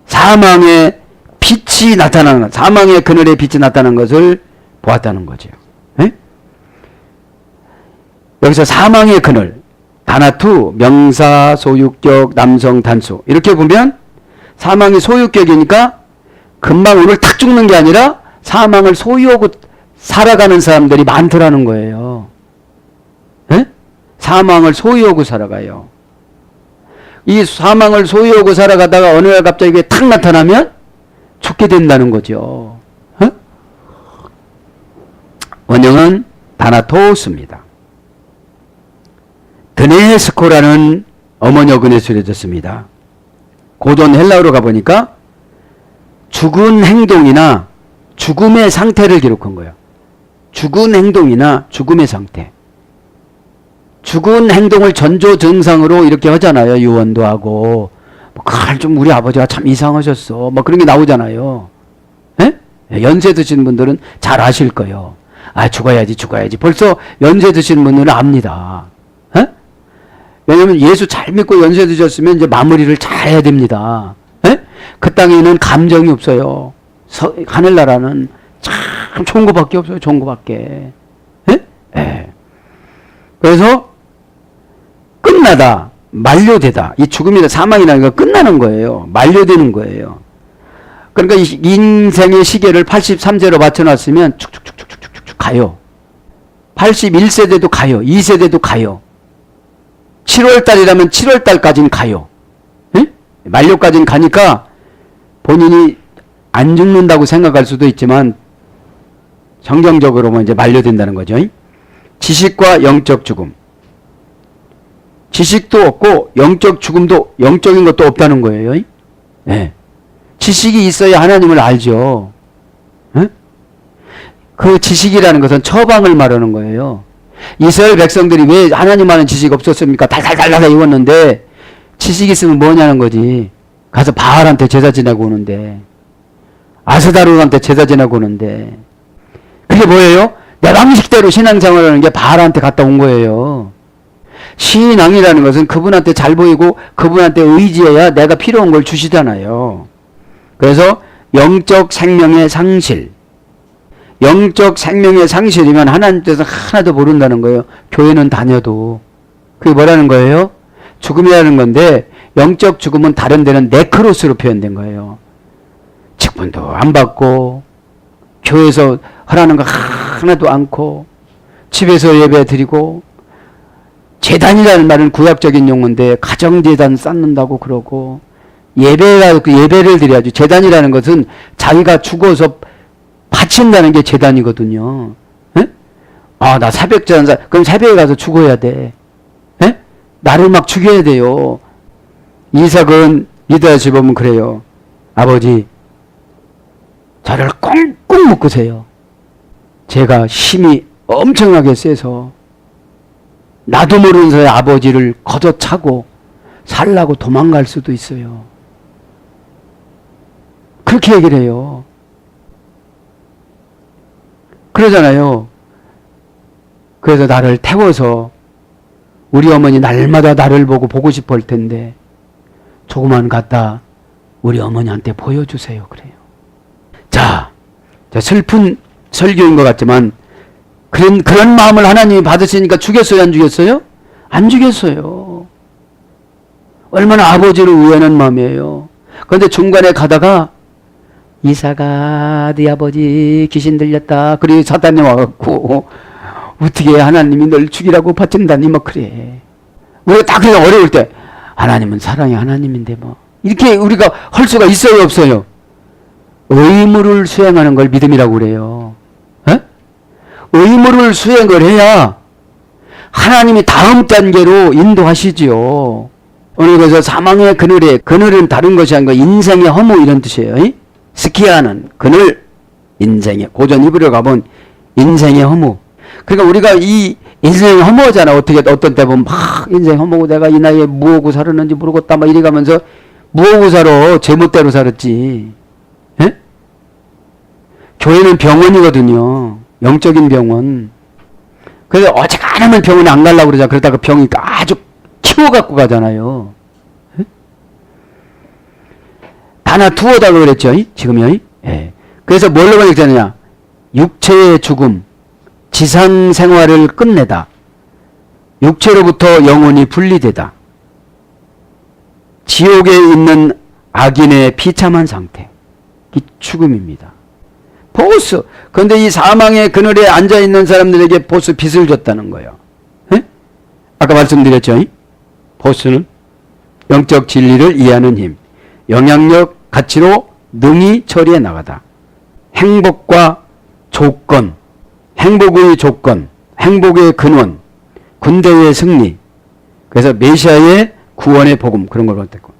사망의 빛이 나타나는 것. 사망의 그늘에 빛이 나타나는 것을 보았다는 거죠. 에? 여기서 사망의 그늘. 다나투 명사 소유격 남성 단수 이렇게 보면 사망이 소유격이니까 금방 오늘 탁 죽는 게 아니라 사망을 소유하고 살아가는 사람들이 많더라는 거예요. 에? 사망을 소유하고 살아가요. 이 사망을 소유하고 살아가다가 어느 날 갑자기 탁 나타나면 죽게 된다는 거죠. 에? 원형은 다나토스입니다. 드네스코라는 어머니어 근에 쓰여졌습니다. 고전 헬라어로 가보니까 죽은 행동이나 죽음의 상태를 기록한 거예요. 죽은 행동이나 죽음의 상태. 죽은 행동을 전조 증상으로 이렇게 하잖아요. 유언도 하고. 좀 우리 아버지가 참 이상하셨어. 뭐 그런 게 나오잖아요. 에? 연세 드신 분들은 잘 아실 거예요. 아, 죽어야지. 벌써 연세 드신 분들은 압니다. 왜냐면 예수 잘 믿고 연세 드셨으면 이제 마무리를 잘 해야 됩니다. 에? 그 땅에는 감정이 없어요. 하늘나라는 참 좋은 거밖에 없어요. 좋은 거밖에. 에? 에. 그래서 끝나다, 만료되다. 이 죽음이나 사망이라는 건 끝나는 거예요. 만료되는 거예요. 그러니까 이 인생의 시계를 83세로 맞춰놨으면 축축축축축축 가요. 81세대도 가요. 2세대도 가요. 7월달이라면 7월달까지는 가요. 에? 만료까지는 가니까 본인이 안 죽는다고 생각할 수도 있지만 성경적으로는 이제 만료된다는 거죠. 지식과 영적 죽음. 지식도 없고 영적 죽음도 영적인 것도 없다는 거예요. 네. 지식이 있어야 하나님을 알죠. 에? 그 지식이라는 것은 처방을 말하는 거예요. 이스라엘 백성들이 왜 하나님 아는 지식이 없었습니까? 달달달달 이웠는데 지식이 있으면 뭐냐는 거지. 가서 바알한테 제사 지내고 오는데 아스다로한테 제사 지내고 오는데 그게 뭐예요? 내 방식대로 신앙생활하는 게 바알한테 갔다 온 거예요. 신앙이라는 것은 그분한테 잘 보이고 그분한테 의지해야 내가 필요한 걸 주시잖아요. 그래서 영적 생명의 상실, 영적 생명의 상실이면 하나님께서 하나도 모른다는 거예요. 교회는 다녀도. 그게 뭐라는 거예요? 죽음이라는 건데 영적 죽음은 다른 데는 네크로스로 표현된 거예요. 직분도 안 받고 교회에서 하라는 거 하나도 않고 집에서 예배 드리고 제단이라는 말은 구약적인 용어인데 가정제단 쌓는다고 그러고 예배를 드려야죠. 제단이라는 것은 자기가 죽어서 바친다는 게 제단이거든요. 에? 아, 나 새벽제단 그럼 새벽에 가서 죽어야 돼. 에? 나를 막 죽여야 돼요. 이삭은 유다에 보면 그래요. 아버지, 저를 꽁꽁 묶으세요. 제가 힘이 엄청나게 세서 나도 모르는 사이에 아버지를 걷어차고 살라고 도망갈 수도 있어요. 그렇게 얘기를 해요. 그러잖아요. 그래서 나를 태워서 우리 어머니 날마다 나를 보고 싶어 할 텐데 조금만 갖다 우리 어머니한테 보여주세요. 그래요. 자, 슬픈 설교인 것 같지만 그런 마음을 하나님이 받으시니까 죽였어요? 안 죽였어요? 안 죽였어요. 얼마나 아버지를 위하는 마음이에요. 그런데 중간에 가다가 이삭아, 네 아버지 귀신 들렸다. 그리고 사단이 와갖고 어떻게 하나님이 널 죽이라고 바친다니 뭐 그래. 우리가 딱 그냥 어려울 때 하나님은 사랑의 하나님인데 뭐 이렇게 우리가 할 수가 있어요, 없어요? 의무를 수행하는 걸 믿음이라고 그래요. 에? 의무를 수행을 해야 하나님이 다음 단계로 인도하시지요. 오늘 그래서 사망의 그늘은 다른 것이 아니고 인생의 허무 이런 뜻이에요. 스키아는 그늘, 인생의 고전 히브리어 가본 인생의 허무. 그러니까 우리가 이 인생이 허무하잖아. 어떤 때 보면 막 인생 허무고 내가 이 나이에 뭐하고 살았는지 모르겠다 막 이래 가면서 뭐하고 살아? 제멋대로 살았지. 에? 교회는 병원이거든요. 영적인 병원. 그래서 어지간하면 병원에 안 가려고 그러잖아. 그러다가 병이 아주 키워갖고 가잖아요. 에? 하나 투어다고 그랬죠. 지금요. 예. 그래서 뭘로 번역되느냐. 육체의 죽음, 지상 생활을 끝내다. 육체로부터 영혼이 분리되다. 지옥에 있는 악인의 비참한 상태. 이 죽음입니다. 보스. 그런데 이 사망의 그늘에 앉아있는 사람들에게 보스 빚을 줬다는 거예요. 에? 아까 말씀드렸죠. 보스는 영적 진리를 이해하는 힘, 영향력, 가치로 능히 처리해 나가다. 행복과 조건, 행복의 조건, 행복의 근원, 군대의 승리. 그래서 메시아의 구원의 복음 그런 걸 봤고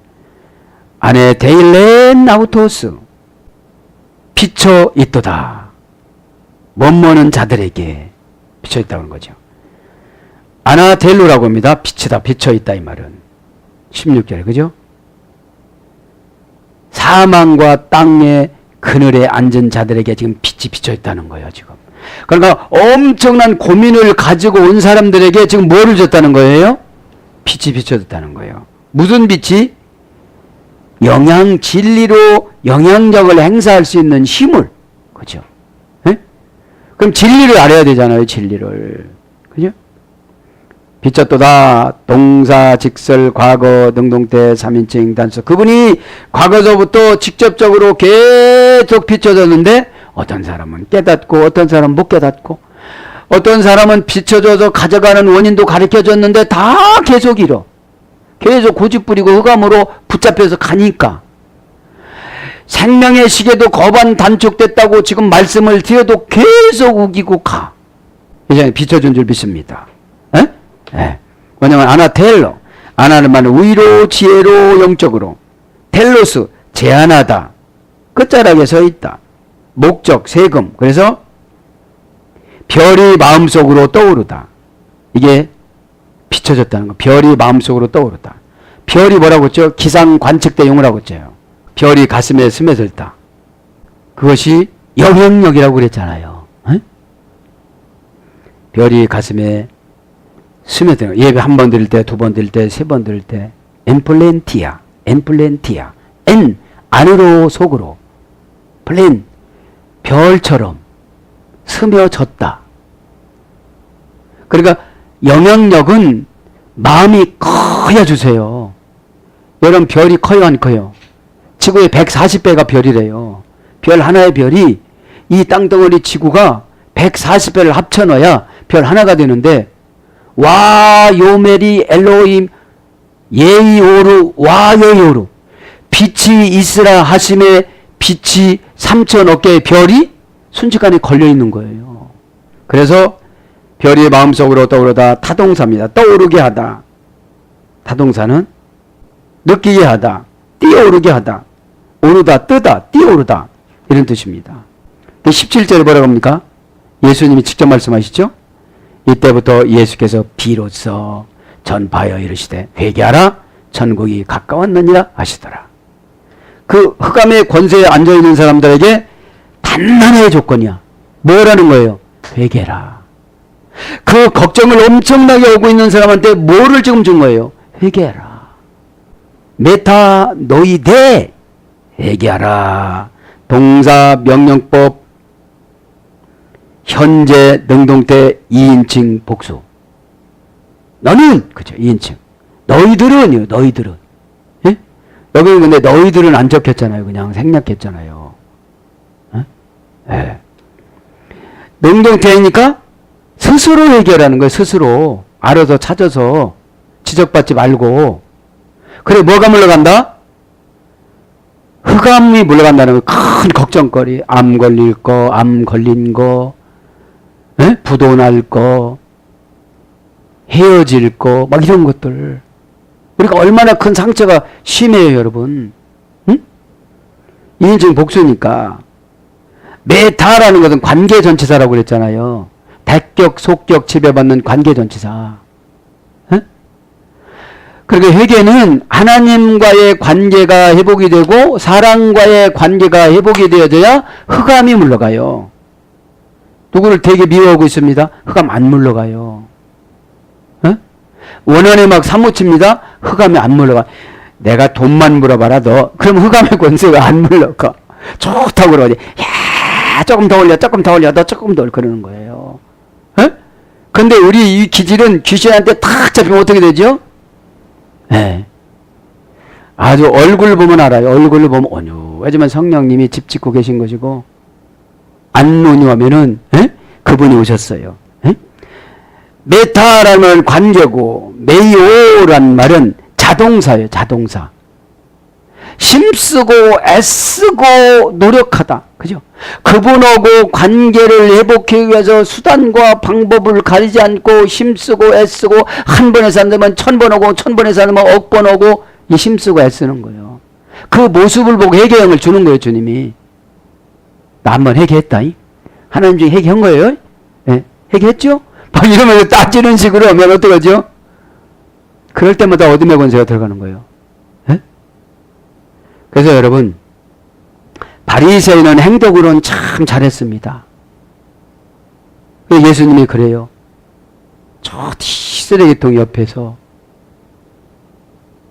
안에 데일렌 나우토스 비쳐 있도다. 멋모는 자들에게 비쳐 있다는 거죠. 아나델로라고 합니다. 빛이다. 비쳐 있다 이 말은. 16절 그죠? 사망과 땅의 그늘에 앉은 자들에게 지금 빛이 비쳐 있다는 거예요. 지금. 그러니까 엄청난 고민을 가지고 온 사람들에게 지금 뭐를 줬다는 거예요? 빛이 비춰졌다는 거예요. 무슨 빛이? 영양 진리로 영향력을 행사할 수 있는 힘을. 그죠? 에? 그럼 진리를 알아야 되잖아요. 진리를. 그죠? 비쳤도다. 동사, 직설, 과거, 능동태, 3인칭, 단수. 그분이 과거서부터 직접적으로 계속 비춰졌는데 어떤 사람은 깨닫고 어떤 사람은 못 깨닫고 어떤 사람은 비춰져서 가져가는 원인도 가르쳐줬는데 다 계속 잃어. 계속 고집부리고 흑암으로 붙잡혀서 가니까 생명의 시계도 거반 단축됐다고 지금 말씀을 드려도 계속 우기고 가. 이제 비춰준 줄 믿습니다. 에? 예. 왜냐면 아나텔로. 아나는 말은 위로, 지혜로, 영적으로. 텔로스, 제한하다. 끝자락에 서 있다. 목적, 세금. 그래서 별이 마음속으로 떠오르다. 이게 비춰졌다는 거. 별이 마음속으로 떠오르다. 별이 뭐라고 했죠? 기상 관측대 용어라고 했죠. 별이 가슴에 스며들다. 그것이 영향력이라고 그랬잖아요. 에? 별이 가슴에 스며드는 예배 한 번 드릴 때, 두 번 드릴 때, 세 번 드릴 때 엔플렌티아, 엔 안으로 속으로, 플랜 별처럼 스며졌다. 그러니까 영향력은 마음이 커야 주세요. 여러분 별이 커요 안 커요? 지구의 140배가 별이래요. 별 하나의 별이 이 땅덩어리 지구가 140배를 합쳐 넣어야 별 하나가 되는데 와 요메리 엘로임 예이오르 와 예이오르 빛이 있으라 하심에 빛이 3천 어깨의 별이 순식간에 걸려 있는 거예요. 그래서 별이 마음속으로 떠오르다 타동사입니다. 떠오르게 하다. 타동사는 느끼게 하다, 뛰어오르게 하다, 오르다, 뜨다, 뛰어오르다 이런 뜻입니다. 17절에 뭐라고 합니까? 예수님이 직접 말씀하시죠? 이때부터 예수께서 비로소 전파하여 이르시되 회개하라 천국이 가까웠느니라 하시더라. 그 흑암의 권세에 앉아있는 사람들에게 단단한 조건이야. 뭐라는 거예요? 회개라. 그 걱정을 엄청나게 오고 있는 사람한테 뭐를 지금 준 거예요? 회개하라. 메타노이데 회개하라. 동사 명령법 현재 능동태 2인칭 복수. 너는 그죠 2인칭. 너희들은요. 너희들은. 예? 여기 근데 너희들은 안 적혔잖아요. 그냥 생략했잖아요. 예? 예. 능동태이니까 스스로 회개하라는 거예요. 스스로 알아서 찾아서 지적받지 말고. 그래 뭐가 물러간다? 흑암이 물러간다는 거. 큰 걱정거리. 암 걸릴 거, 암 걸린 거, 에? 부도 날 거, 헤어질 거, 막 이런 것들. 우리가 얼마나 큰 상처가 심해요, 여러분. 응? 인칭 복수니까. 메타라는 것은 관계전치사라고 그랬잖아요. 대격, 속격, 지배받는 관계전치사. 그러니까 회개는 하나님과의 관계가 회복이 되고 사랑과의 관계가 회복이 되어져야 흑암이 물러가요. 누구를 되게 미워하고 있습니다. 흑암 안 물러가요. 어? 원한에 막 사무칩니다. 흑암이 안 물러가. 내가 돈만 물어봐라 너. 그럼 흑암의 권세가 안 물러가. 좋다고 그러지. 야 조금 더 올려 조금 더 올려 너 조금 더 올려 그러는 거예요. 어? 근데 우리 이 기질은 귀신한테 탁 잡히면 어떻게 되죠? 네. 아주 얼굴 보면 알아요. 얼굴을 보면 하지만 성령님이 집 짓고 계신 것이고 안노니하면은 그분이 오셨어요. 에? 메타라는 관계고 메이오란 말은 자동사예요. 자동사. 힘쓰고 애쓰고 노력하다. 그죠? 그분하고 관계를 회복하기 위해서 수단과 방법을 가리지 않고 힘쓰고 애쓰고 한 번에 사는면 1000번 오고 1000번에 사는면 억번 오고 이 힘쓰고 애쓰는 거예요. 그 모습을 보고 회개형을 주는 거예요. 주님이. 나 한번 회개했다. 하나님 중에 회개한 거예요. 네. 회개했죠? 막 이러면서 따지는 식으로 하면 어떡하죠? 그럴 때마다 어둠의 권세가 들어가는 거예요. 네? 그래서 여러분 바리새인은 행동으로는 참 잘했습니다. 예수님이 그래요. 저 쓰레기통 옆에서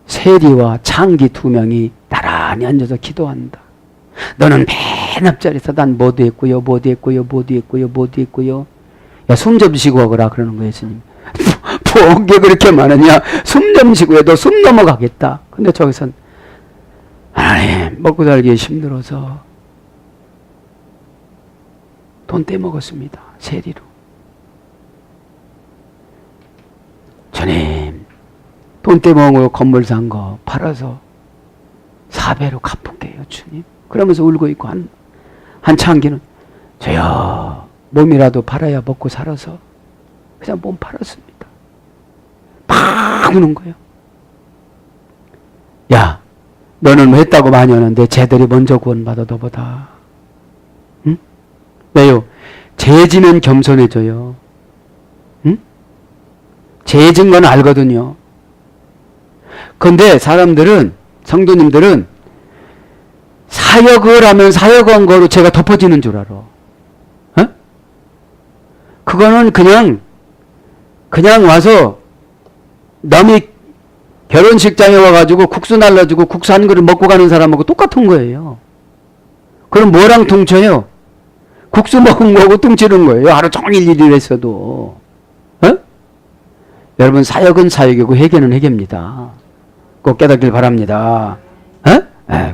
세리와 창기 2명이 나란히 앉아서 기도한다. 너는 맨 앞자리에서 난 뭐도 했고요, 뭐도 했고요, 뭐도 했고요, 뭐도 했고요. 야, 숨 좀 쉬고 하거라 그러는 거예요, 예수님. 뭐게 그렇게 많으냐? 숨 좀 쉬고 해도 숨 넘어가겠다. 근데 저기선 하나님 먹고 살기 힘들어서 돈 떼먹었습니다. 세리로. 주님 돈 떼먹은 거 건물 산 거 팔아서 4배로 갚을게요 주님. 그러면서 울고 있고 한 창기는 저요 몸이라도 팔아야 먹고 살아서 그냥 몸 팔았습니다. 막 우는 거예요. 야 너는 뭐 했다고 많이 하는데 쟤들이 먼저 구원받아 너보다. 응? 왜요? 죄 지면 겸손해져요. 응? 죄 진 건 알거든요. 근데 사람들은 성도님들은 사역을 하면 사역한 거로 제가 덮어지는 줄 알아. 어? 그거는 그냥 와서 남이 결혼식장에 와가지고 국수 날라주고 국수 한 그릇 먹고 가는 사람하고 똑같은 거예요. 그럼 뭐랑 퉁쳐요? 국수 먹은 거고 퉁치는 거예요. 하루 종일 일을 했어도. 어? 여러분, 사역은 사역이고 회개는 회개입니다. 꼭 깨닫길 바랍니다. 어? 네,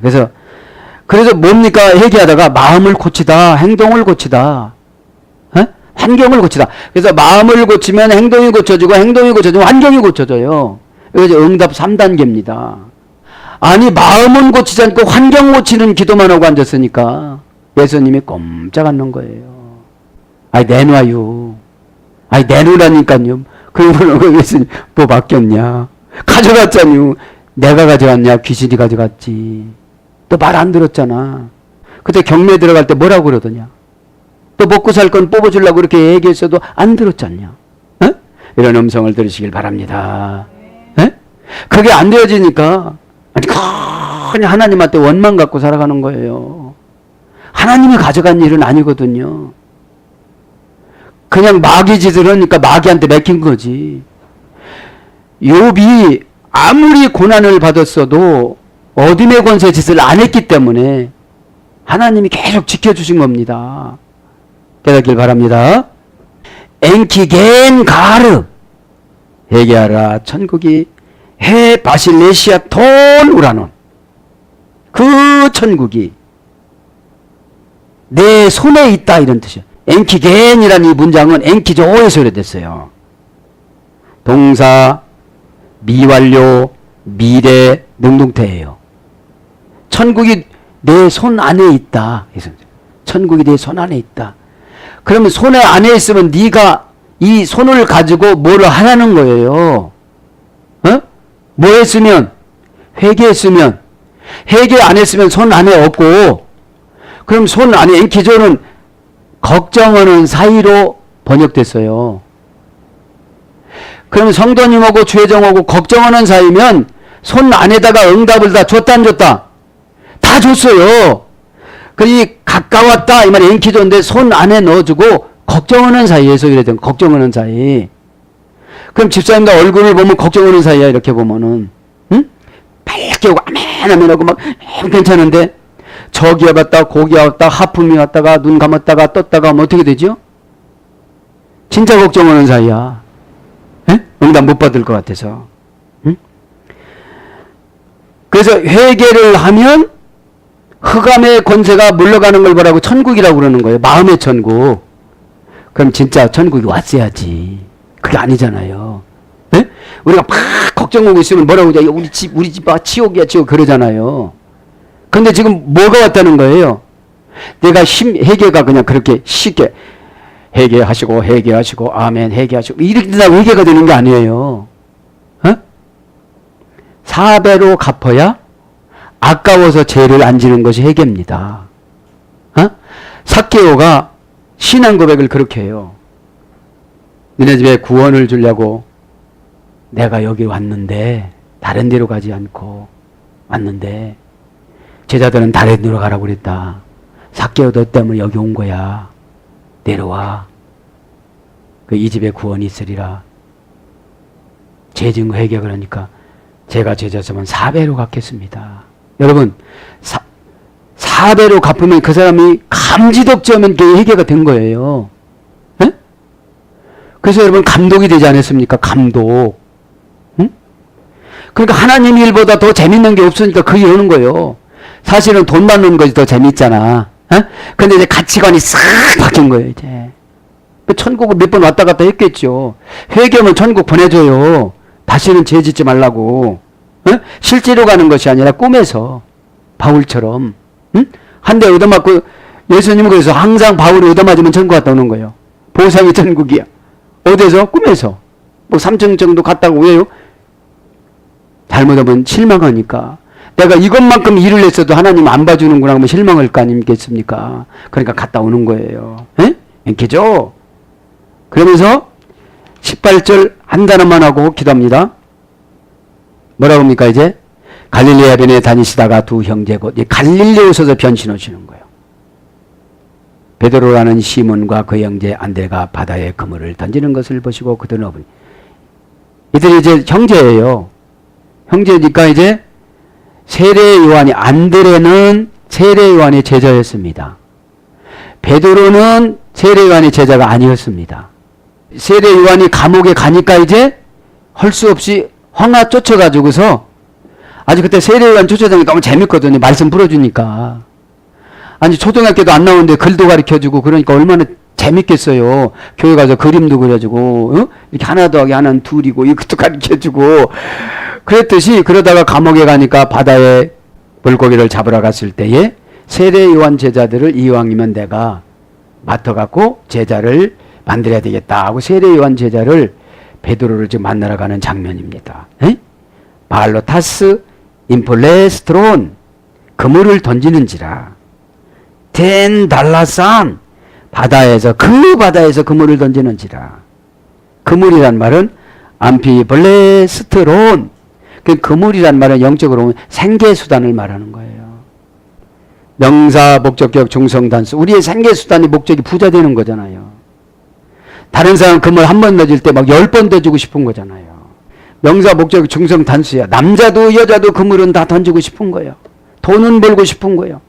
그래서 뭡니까? 회개하다가 마음을 고치다, 행동을 고치다, 어? 환경을 고치다. 그래서 마음을 고치면 행동이 고쳐지고, 행동이 고쳐지면 환경이 고쳐져요. 이거 응답 3단계입니다. 아니, 마음은 고치지 않고 환경 고치는 기도만 하고 앉았으니까 예수님이 꼼짝 않는 거예요. 아이, 내놔요. 아이, 내놓으라니까요. 그러면 예수님 뭐 바뀌었냐? 가져갔잖요. 내가 가져갔냐? 귀신이 가져갔지. 또 말 안 들었잖아. 그때 경매 들어갈 때 뭐라고 그러더냐? 또 먹고 살 건 뽑아주려고 그렇게 얘기했어도 안 들었잖냐? 어? 이런 음성을 들으시길 바랍니다. 에? 그게 안 되어지니까 그냥 하나님한테 원망 갖고 살아가는 거예요. 하나님이 가져간 일은 아니거든요. 그냥 마귀 짓을 하니까 마귀한테 맡긴 거지. 욥이 아무리 고난을 받았어도 어둠의 권세 짓을 안 했기 때문에 하나님이 계속 지켜주신 겁니다. 깨닫길 바랍니다. 엔키겐 가르 회개하라. 천국이 해 바실레시아 톨 우라논. 그 천국이 내 손에 있다, 이런 뜻이에요. 엔키겐이라는 이 문장은 엔키조에서 오래됐어요. 동사, 미완료, 미래, 능동태예요. 천국이 내 손 안에 있다. 천국이 내 손 안에 있다. 그러면 손에 안에 있으면 네가 이 손을 가지고 뭘 하라는 거예요. 어? 뭐 했으면? 회개했으면. 회개 안 했으면 손 안에 없고, 그럼 손 안에 엔키조는 걱정하는 사이로 번역됐어요. 그럼 성도님하고 죄정하고 걱정하는 사이면 손 안에다가 응답을 다 줬다 안 줬다? 다 줬어요. 그러니 가까웠다 이 말이 엔키조인데 손 안에 넣어주고 걱정하는 사이에서 이래야 돼요. 걱정하는 사이. 그럼 집사님과 얼굴을 보면 걱정하는 사이야, 이렇게 보면은. 응? 밝게 오고 아멘하고 막 괜찮은데 저기 와봤다 고기 왔다 하품이 왔다가 눈 감았다가 떴다가 하면 어떻게 되죠? 진짜 걱정하는 사이야. 에? 응답 못 받을 것 같아서. 응? 그래서 회개를 하면 흑암의 권세가 물러가는 걸 뭐라고? 천국이라고 그러는 거예요. 마음의 천국. 그럼 진짜 천국이 왔어야지. 그게 아니잖아요. 에? 우리가 막 걱정하고 있으면 뭐라고 하죠? 우리 집 지옥이야 지옥 그러잖아요. 근데 지금 뭐가 왔다는 거예요? 내가 회개가 그냥 그렇게 쉽게 회개하시고 아멘 회개하시고 이렇게 다 회개가 되는 게 아니에요. 어? 4배로 갚아야 아까워서 죄를 안 지는 것이 회개입니다. 어? 삭개오가 신앙 고백을 그렇게 해요. 너네 집에 구원을 주려고 내가 여기 왔는데 다른 데로 가지 않고 왔는데 제자들은 다른 데로 가라고 그랬다. 삭개오 너 때문에 여기 온 거야. 내려와. 이 집에 구원이 있으리라. 죄증 회개 그러니까 제가 제자였으면 4배로 갚겠습니다. 여러분 4배로 갚으면 그 사람이 감지덕지 하면 그게 회개가 된 거예요. 에? 그래서 여러분 감독이 되지 않았습니까? 감독. 응? 그러니까 하나님 일보다 더 재밌는 게 없으니까 그게 오는 거예요. 사실은 돈 받는 것이 더 재밌잖아. 어? 근데 이제 가치관이 싹 바뀐 거예요, 이제. 천국을 몇 번 왔다 갔다 했겠죠. 회개하면 천국 보내줘요. 다시는 죄 짓지 말라고. 어? 실제로 가는 것이 아니라 꿈에서. 바울처럼. 응? 한 대 얻어맞고, 예수님은 그래서 항상 바울이 얻어맞으면 천국 갔다 오는 거예요. 보상이 천국이야. 어디서? 꿈에서. 뭐 3층 정도 갔다고 왜요? 잘못하면 실망하니까. 내가 이것만큼 일을 했어도 하나님 안 봐주는구나 하면 실망할 거 아니겠습니까? 그러니까 갔다 오는 거예요. 에? 이렇게죠? 그러면서 18절 한 단어만 하고 기도합니다. 뭐라고 합니까 이제? 갈릴리 해변에 다니시다가 두 형제 곧 갈릴리에 오셔서 변신 오시는 거예요. 베드로라는 시몬과 그 형제 안드레가 바다에 그물을 던지는 것을 보시고 그들은 어머니. 이들이 이제 형제예요. 형제니까 이제 세례 요한이, 안드레는 세례 요한의 제자였습니다. 베드로는 세례 요한의 제자가 아니었습니다. 세례 요한이 감옥에 가니까 이제 할 수 없이 황하 쫓아가지고서, 아주 그때 세례 요한 쫓아다니까 너무 재밌거든요. 말씀 풀어주니까. 아니 초등학교도 안 나오는데 글도 가르쳐주고 그러니까 얼마나 재밌겠어요. 교회 가서 그림도 그려주고, 이렇게 하나 더하기 하나는 둘이고 이것도 가르쳐주고 그랬듯이, 그러다가 감옥에 가니까 바다에 물고기를 잡으러 갔을 때에 세례 요한 제자들을 이왕이면 내가 맡아갖고 제자를 만들어야 되겠다 하고 세례 요한 제자를 베드로를 지금 만나러 가는 장면입니다. 발로 타스 인플레스트론, 그물을 던지는지라. 덴 달라산, 바다에서, 그 바다에서 그물을 던지는지라. 그물이란 말은 암피블레스트론, 그 그물이란 말은 영적으로 보면 생계수단을 말하는 거예요. 명사, 목적격, 중성, 단수. 우리의 생계수단의 목적이 부자 되는 거잖아요. 다른 사람 그물 한 번 던질 때 막 10번 던지고 싶은 거잖아요. 명사, 목적, 중성, 단수야. 남자도 여자도 그물은 다 던지고 싶은 거예요. 돈은 벌고 싶은 거예요.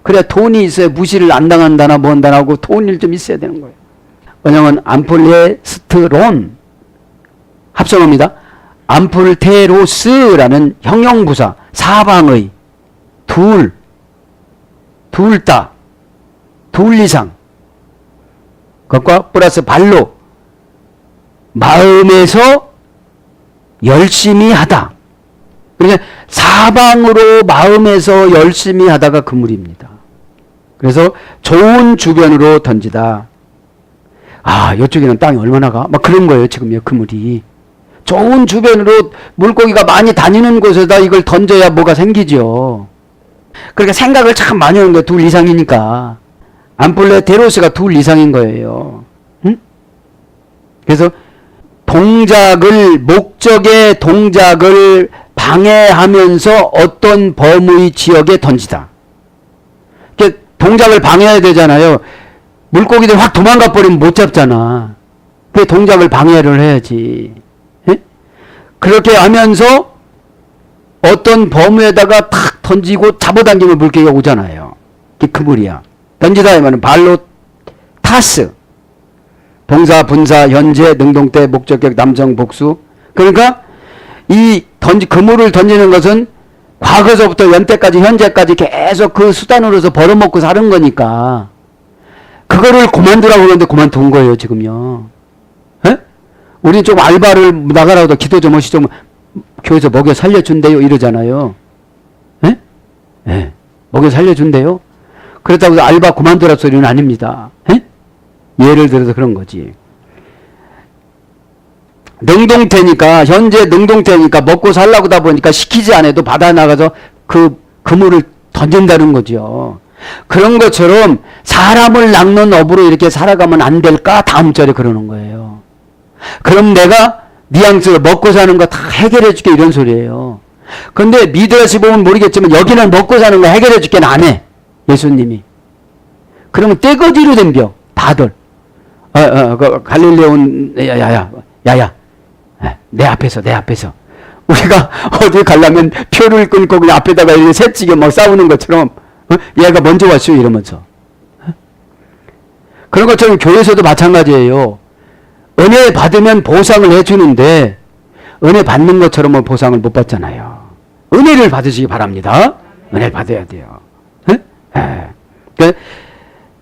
그래야 돈이 있어야 무시를 안 당한다나 뭔다나 하고 돈이 좀 있어야 되는 거예요. 왜냐하면 암플레스트론, 합성어입니다. 암플테로스라는 형용부사, 사방의, 둘 다, 둘 이상, 그것과 플러스 발로, 마음에서 열심히 하다. 그러니까 사방으로 마음에서 열심히 하다가 그물입니다. 그래서 좋은 주변으로 던지다. 아, 이쪽에는 땅이 얼마나 가? 막 그런 거예요, 지금 그물이. 좋은 주변으로 물고기가 많이 다니는 곳에다 이걸 던져야 뭐가 생기죠. 그러니까 생각을 참 많이 하는 거예요. 둘 이상이니까. 암플레테로스가 둘 이상인 거예요. 응? 그래서 목적의 동작을 방해하면서 어떤 범위 지역에 던지다. 동작을 방해해야 되잖아요. 물고기들 확 도망가 버리면 못 잡잖아. 그 동작을 방해를 해야지. 에? 그렇게 하면서 어떤 범위에다가 탁 던지고 잡아당기면 물고기가 오잖아요. 그게 그물이야. 던지다 하면 발로 타스. 동사, 분사, 현재, 능동태, 목적격, 남성, 복수. 그러니까 이 그물을 던지는 것은 과거서부터 연때까지 현재까지 계속 그 수단으로서 벌어먹고 사는 거니까 그거를 그만두라고 그러는데 그만둔 거예요, 지금요. 에? 우린 좀 알바를 나가라고 기도 좀 하시 좀 교회에서 먹여 살려준대요 이러잖아요. 에? 예. 먹여 살려준대요. 그렇다고 해서 알바 그만두라 소리는 아닙니다. 에? 예를 들어서 그런 거지. 능동태니까, 현재 능동태니까 먹고 살라고 하다 보니까 시키지 않아도 바다에 나가서 그 그물을 던진다는 거죠. 그런 것처럼 사람을 낚는 업으로 이렇게 살아가면 안 될까? 다음 절에 그러는 거예요. 그럼 내가 뉘앙스로 먹고 사는 거 다 해결해 줄게 이런 소리예요. 근데 미드라시 보면 모르겠지만 여기는 먹고 사는 거 해결해 줄게는 안 해. 예수님이. 그러면 떼거지로 덤벼. 다들. 그 갈릴레 온 야야. 내 앞에서 우리가 어디 가려면 표를 끊고 그냥 앞에다가 이렇게 새치게 막 싸우는 것처럼 얘가 먼저 왔어요 이러면서. 그런 것처럼 교회에서도 마찬가지예요. 은혜 받으면 보상을 해주는데 은혜 받는 것처럼은 보상을 못 받잖아요. 은혜를 받으시기 바랍니다. 은혜를 받아야 돼요.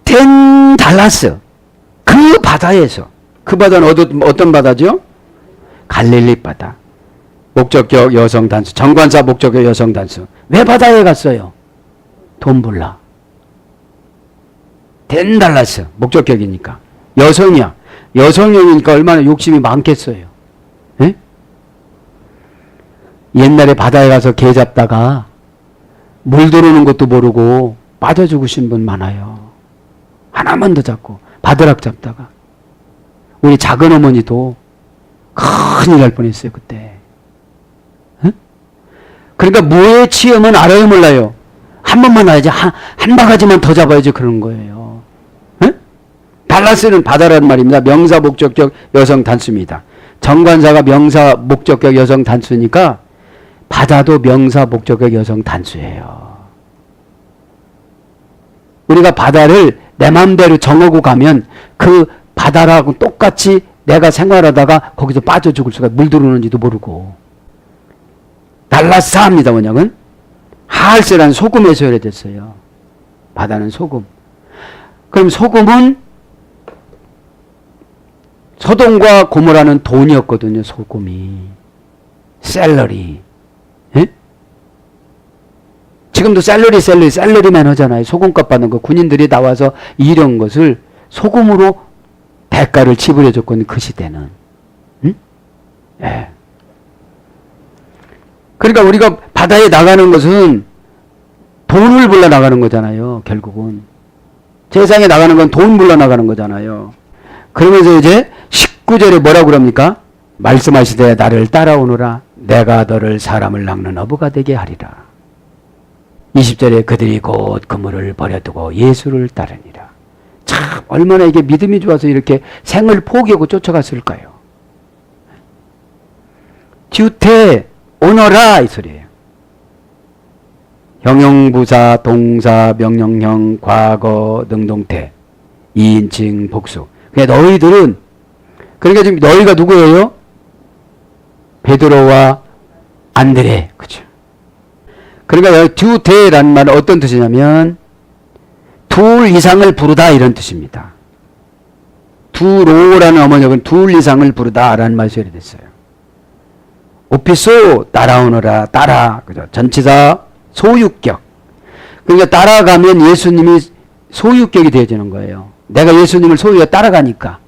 텐 달라스, 그 바다에서, 그 바다는 어떤 바다죠? 갈릴리 바다. 목적격 여성 단수, 정관사 목적격 여성 단수. 왜 바다에 갔어요? 돈 벌라. 텐 달라스, 목적격이니까. 여성이야. 여성이니까 얼마나 욕심이 많겠어요. 에? 옛날에 바다에 가서 개 잡다가 물 들어오는 것도 모르고 빠져 죽으신 분 많아요. 하나만 더 잡고 바드락 잡다가. 우리 작은 어머니도 큰일 날 뻔했어요 그때. 에? 그러니까 무에 치여면 알아요, 몰라요? 한 번만 와야지, 한 바가지만 더 잡아야지 그러는 거예요. 에? 달라스는 바다라는 말입니다. 명사 목적격 여성 단수입니다. 정관사가 명사 목적격 여성 단수니까 바다도 명사 목적격 여성 단수예요. 우리가 바다를 내 마음대로 정하고 가면 그 바다라고 똑같이 내가 생활하다가 거기서 빠져 죽을 수가, 물 들어오는지도 모르고. 달라스합니다, 원형은. 하알세라는 소금에서 열어졌어요. 바다는 소금. 그럼 소금은 소돔과 고모라는 돈이었거든요, 소금이. 샐러리. 예? 지금도 샐러리맨 하잖아요. 소금값 받는 거. 군인들이 나와서 이런 것을 소금으로 대가를 지불해줬거든요, 그 시대는. 응? 예. 그러니까 우리가 바다에 나가는 것은 돈을 불러 나가는 거잖아요, 결국은. 세상에 나가는 건 돈 불러 나가는 거잖아요. 그러면서 이제 19절에 뭐라고 그럽니까? 말씀하시되 나를 따라오너라. 내가 너를 사람을 낚는 어부가 되게 하리라. 20절에 그들이 곧 그물을 버려두고 예수를 따르니라. 참 얼마나 이게 믿음이 좋아서 이렇게 생을 포기하고 쫓아갔을까요? 주태 오너라 이 소리예요. 형용부사 동사 명령형 과거 능동태 2인칭 복수. 그러니까 너희들은, 그러니까 지금 너희가 누구예요? 베드로와 안드레. 그렇죠. 그러니까 주태라는 말은 어떤 뜻이냐면 둘 이상을 부르다 이런 뜻입니다. 두로라는 어머니는 둘 이상을 부르다라는 말이 됐어요. 오피소 따라오너라. 따라. 그죠? 전치사 소유격. 그러니까 따라가면 예수님이 소유격이 되어지는 거예요. 내가 예수님을 소유해 따라가니까.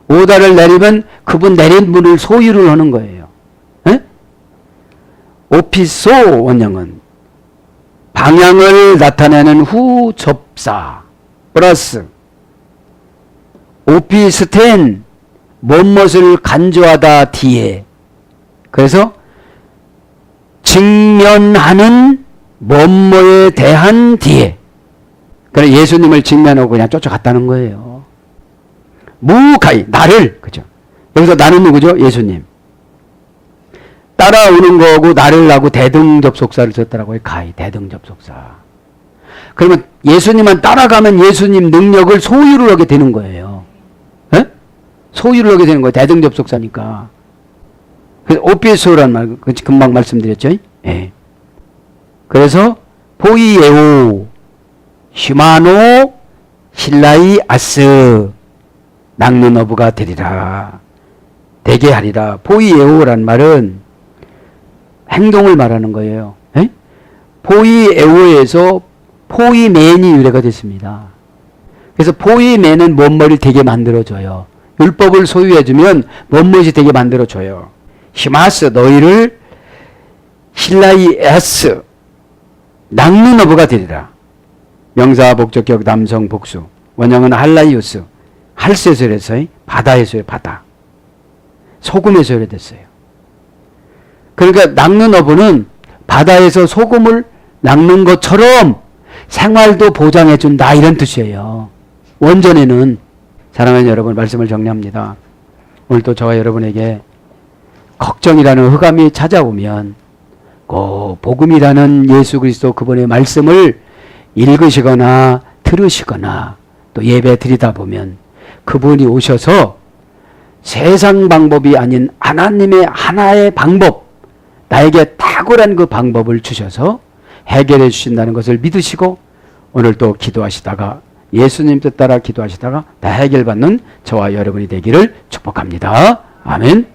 오다를 내리면 그분 내린 분을 소유를 하는 거예요. 에? 오피소 원형은 방향을 나타내는 후 접사 플러스 오피스텐 무엇을 간주하다 뒤에. 그래서 직면하는 뭐뭐에 대한 뒤에. 그래 예수님을 직면하고 그냥 쫓아갔다는 거예요. 무가이 나를. 그죠? 여기서 나는 누구죠? 예수님. 따라오는 거고 나를 하고 대등접속사를 썼더라고요. 가이 대등접속사. 그러면 예수님만 따라가면 예수님 능력을 소유를 하게 되는 거예요. 에? 소유를 하게 되는 거예요. 대등접속사니까. 그래서 오피소라는 말 금방 말씀드렸죠. 예. 그래서 포이에오 슈마노 실라이 아스 낚는 어부가 되리라. 되게 하리라. 포이에오란 말은 행동을 말하는 거예요. 에? 포이에오에서 포이맨이 유래가 됐습니다. 그래서 포이맨은 뭔뭐를 되게 만들어줘요. 율법을 소유해주면 뭔무엇이 되게 만들어줘요. 히마스 너희를 실라이에스 낚는 어부가 되리라. 명사 목적격 남성 복수. 원형은 할라이우스. 할세에서 이랬어요. 바다에서 바다. 소금에서 이랬어요. 그러니까 낚는 어부는 바다에서 소금을 낚는 것처럼 생활도 보장해 준다 이런 뜻이에요. 원전에는. 사랑하는 여러분, 말씀을 정리합니다. 오늘도 저와 여러분에게 걱정이라는 흑암이 찾아오면 꼭 복음이라는 예수 그리스도 그분의 말씀을 읽으시거나 들으시거나 또 예배 드리다 보면 그분이 오셔서 세상 방법이 아닌 하나님의 하나의 방법, 나에게 탁월한 그 방법을 주셔서 해결해 주신다는 것을 믿으시고 오늘 또 기도하시다가 예수님 뜻 따라 기도하시다가 다 해결받는 저와 여러분이 되기를 축복합니다. 아멘.